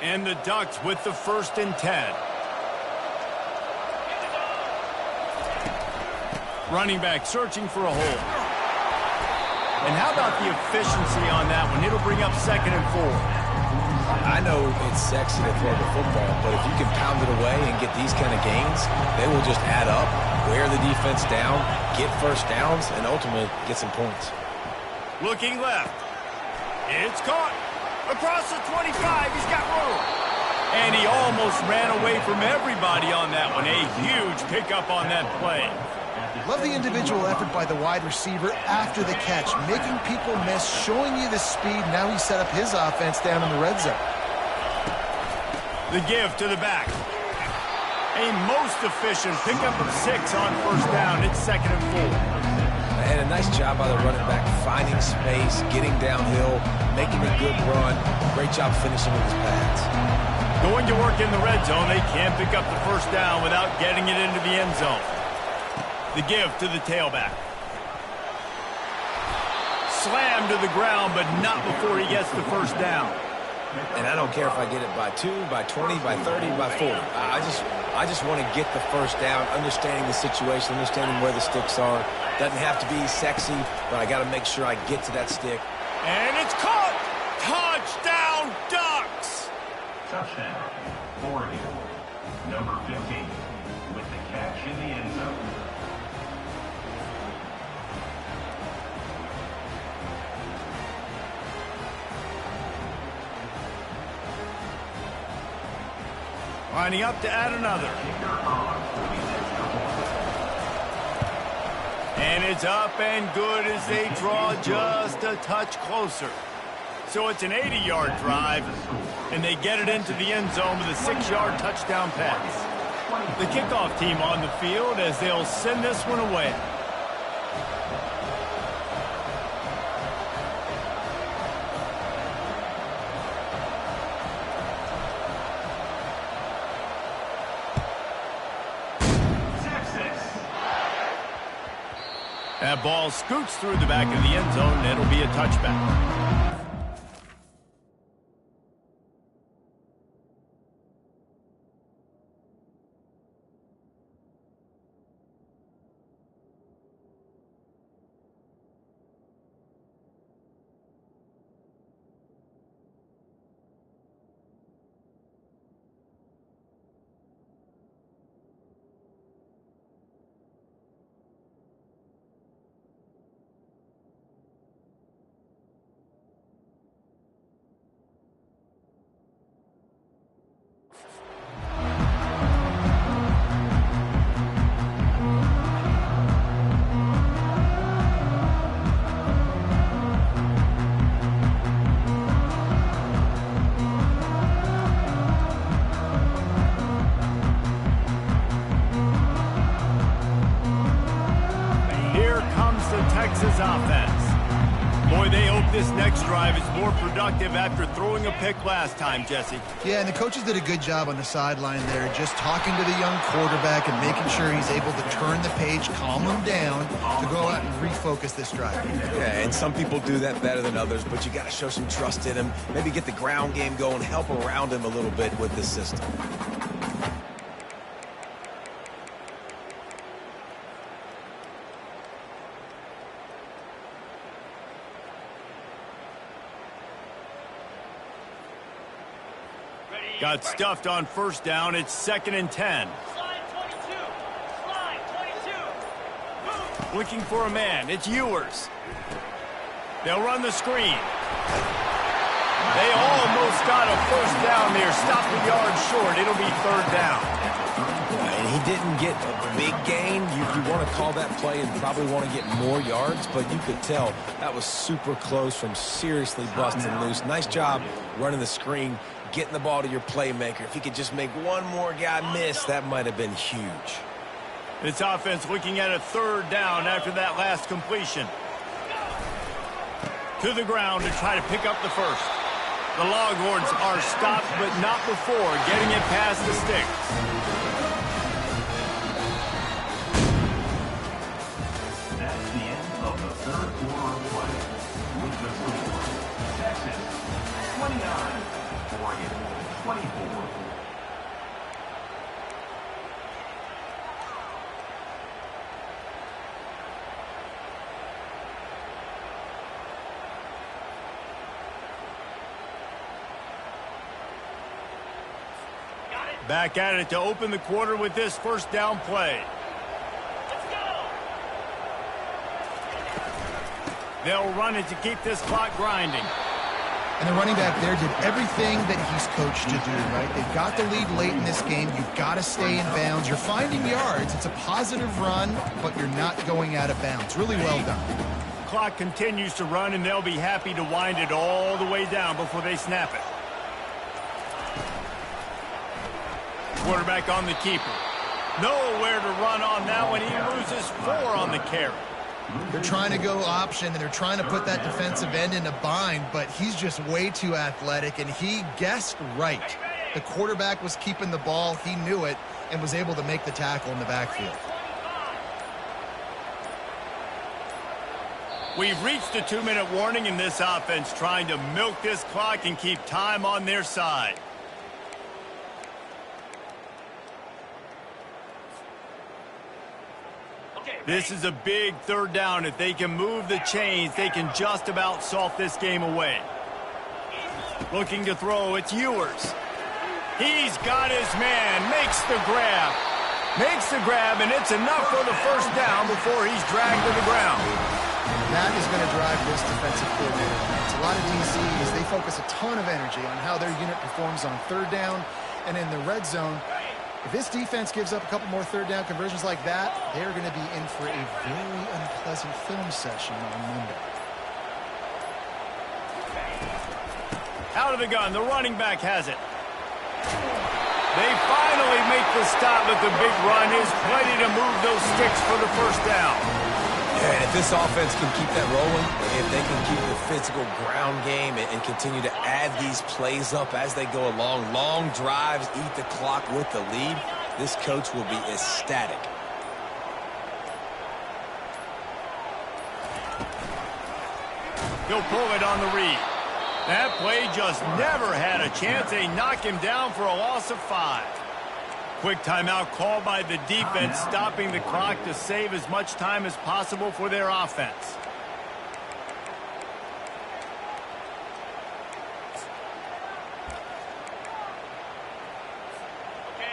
And the Ducks with the 1st and 10. Running back searching for a hole. And how about the efficiency on that one? It'll bring up 2nd and 4. I know it's sexy to throw the football, but if you can pound it away and get these kind of gains, they will just add up, wear the defense down, get first downs, and ultimately get some points. Looking left. It's caught. Across the 25, he's got room. And he almost ran away from everybody on that one. A huge pickup on that play. Love the individual effort by the wide receiver after the catch, making people miss, showing you the speed. Now he set up his offense down in the red zone. The give to the back. A most efficient pickup of 6 on first down. It's 2nd and 4. And a nice job by the running back, finding space, getting downhill, making a good run. Great job finishing with his pads. Going to work in the red zone, they can't pick up the first down without getting it into the end zone. The give to the tailback. Slammed to the ground, but not before he gets the first down. And I don't care if I get it by 2, by 20, by 30, by 40. I just want to get the first down, understanding the situation, understanding where the sticks are. Doesn't have to be sexy, but I got to make sure I get to that stick. And it's caught! Touchdown, Ducks! Touchdown, Oregon. Number 15 with the catch in the end zone. Lining up to add another. And it's up and good as they draw just a touch closer. So it's an 80-yard drive, and they get it into the end zone with a 6-yard touchdown pass. The kickoff team on the field as they'll send this one away. That ball scoots through the back of the end zone, and it'll be a touchback. Texas offense. Boy, they hope this next drive is more productive after throwing a pick last time, Jesse. Yeah, and the coaches did a good job on the sideline there, just talking to the young quarterback and making sure he's able to turn the page, calm him down to go out and refocus this drive. Yeah, and some people do that better than others, but you got to show some trust in him, maybe get the ground game going, help around him a little bit with this system. Got stuffed on first down. It's 2nd and 10. Slide 22. Slide 22. Looking for a man. It's Ewers. They'll run the screen. They almost got a first down there. Stopped a yard short. It'll be 3rd down. And he didn't get a big gain. You want to call that play and probably want to get more yards, but you could tell that was super close from seriously busting loose. Nice job running the screen, getting the ball to your playmaker. If he could just make one more guy miss, that might have been huge. This offense looking at a 3rd down after that last completion. To the ground to try to pick up the first. The Longhorns are stopped, but not before getting it past the sticks. That's the end of the 3rd quarter of play. With the score, Texas 29, Oregon 24. Back at it to open the quarter with this first down play. Let's go. They'll run it to keep this clock grinding. And the running back there did everything that he's coached to do, right? They've got the lead late in this game. You've got to stay in bounds. You're finding yards. It's a positive run, but you're not going out of bounds. Really well done. Clock continues to run, and they'll be happy to wind it all the way down before they snap it. Quarterback on the keeper. Nowhere to run on that one. He loses 4 on the carry. They're trying to go option, and they're trying to put that defensive end in a bind, but he's just way too athletic, and he guessed right. The quarterback was keeping the ball. He knew it and was able to make the tackle in the backfield. We've reached a 2-minute warning in this offense, trying to milk this clock and keep time on their side. This is a big third down. If they can move the chains, they can just about salt this game away. Looking to throw, it's Ewers. He's got his man, makes the grab. Makes the grab, and it's enough for the first down before he's dragged to the ground. That is going to drive this defensive coordinator nuts. A lot of DCs, they focus a ton of energy on how their unit performs on third down and in the red zone. If this defense gives up a couple more third down conversions like that, they're going to be in for a very unpleasant film session on Monday. Out of the gun, the running back has it. They finally make the stop, but the big run is plenty to move those sticks for the first down. Yeah, and if this offense can keep that rolling, if they can keep the physical ground game and continue to add these plays up as they go along, long drives, eat the clock with the lead, this coach will be ecstatic. He'll pull it on the read. That play just never had a chance. They knock him down for a loss of 5. Quick timeout called by the defense, stopping the clock to save as much time as possible for their offense.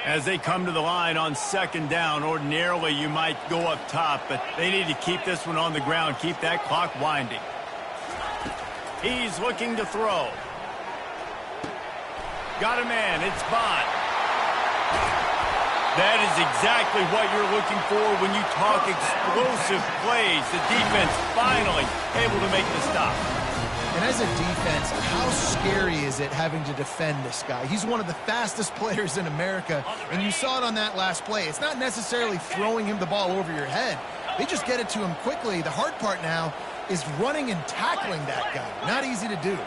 As they come to the line on second down, ordinarily you might go up top, but they need to keep this one on the ground, keep that clock winding. He's looking to throw. Got a man, it's Bond. That is exactly what you're looking for when you talk explosive plays. The defense finally able to make the stop. And as a defense, how scary is it having to defend this guy? He's one of the fastest players in America, and you saw it on that last play. It's not necessarily throwing him the ball over your head. They just get it to him quickly. The hard part now is running and tackling that guy. Not easy to do.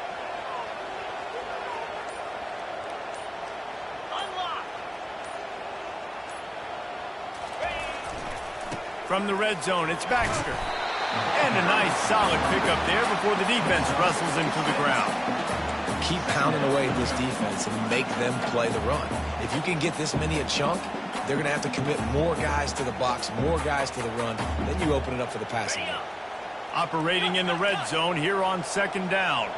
From the red zone, it's Baxter. And a nice solid pickup there before the defense wrestles him to the ground. Keep pounding away at this defense and make them play the run. If you can get this many a chunk, they're going to have to commit more guys to the box, more guys to the run. Then you open it up for the passing game. Operating in the red zone here on second down.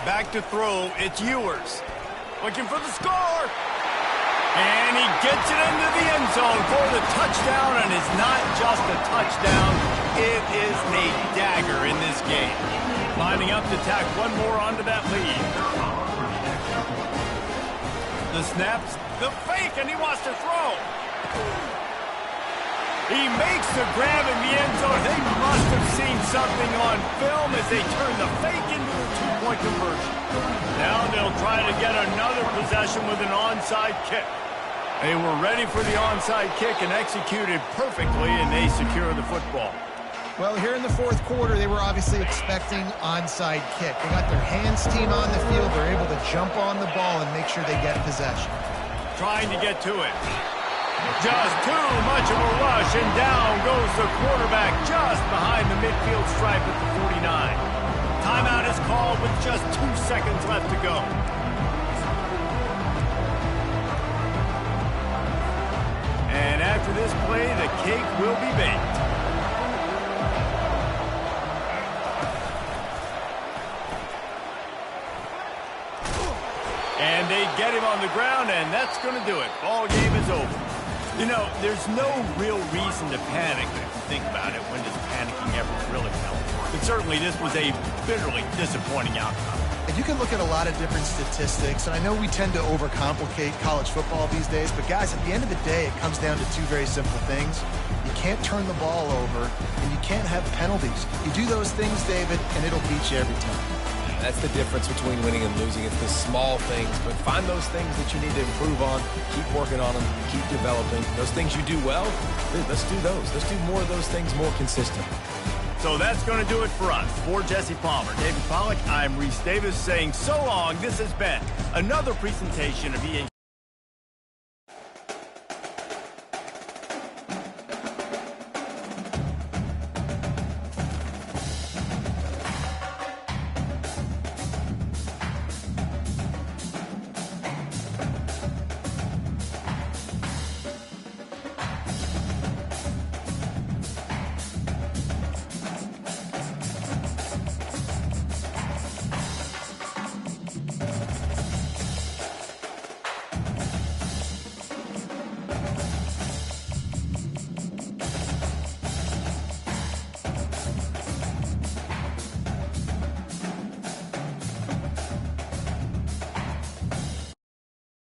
Back to throw, it's Ewers. Looking for the score. And he gets it into the end zone for the touchdown, and it's not just a touchdown, it is a dagger in this game. Lining up to tack one more onto that lead. The snaps, the fake, and he wants to throw. He makes the grab in the end zone. They must have seen something on film as they turn the fake into a two-point conversion. Now they'll try to get another possession with an onside kick. They were ready for the onside kick and executed perfectly, and they secure the football. Well, here in the fourth quarter, they were obviously expecting onside kick. They got their hands team on the field. They're able to jump on the ball and make sure they get possession. Trying to get to it. Just too much of a rush, and down goes the quarterback just behind the midfield stripe at the 49. Timeout is called with just 2 seconds left to go. And after this play, the cake will be baked. And they get him on the ground, and that's going to do it. Ball game is over. You know, there's no real reason to panic if you think about it. When does panicking ever really help? But certainly this was a bitterly disappointing outcome. And you can look at a lot of different statistics, and I know we tend to overcomplicate college football these days, but guys, at the end of the day, it comes down to two very simple things. You can't turn the ball over, and you can't have penalties. You do those things, David, and it'll beat you every time. That's the difference between winning and losing. It's the small things, but find those things that you need to improve on. Keep working on them. Keep developing. Those things you do well, let's do those. Let's do more of those things more consistent. So that's going to do it for us. For Jesse Palmer, David Pollack, I'm Reese Davis saying so long. This has been another presentation of EA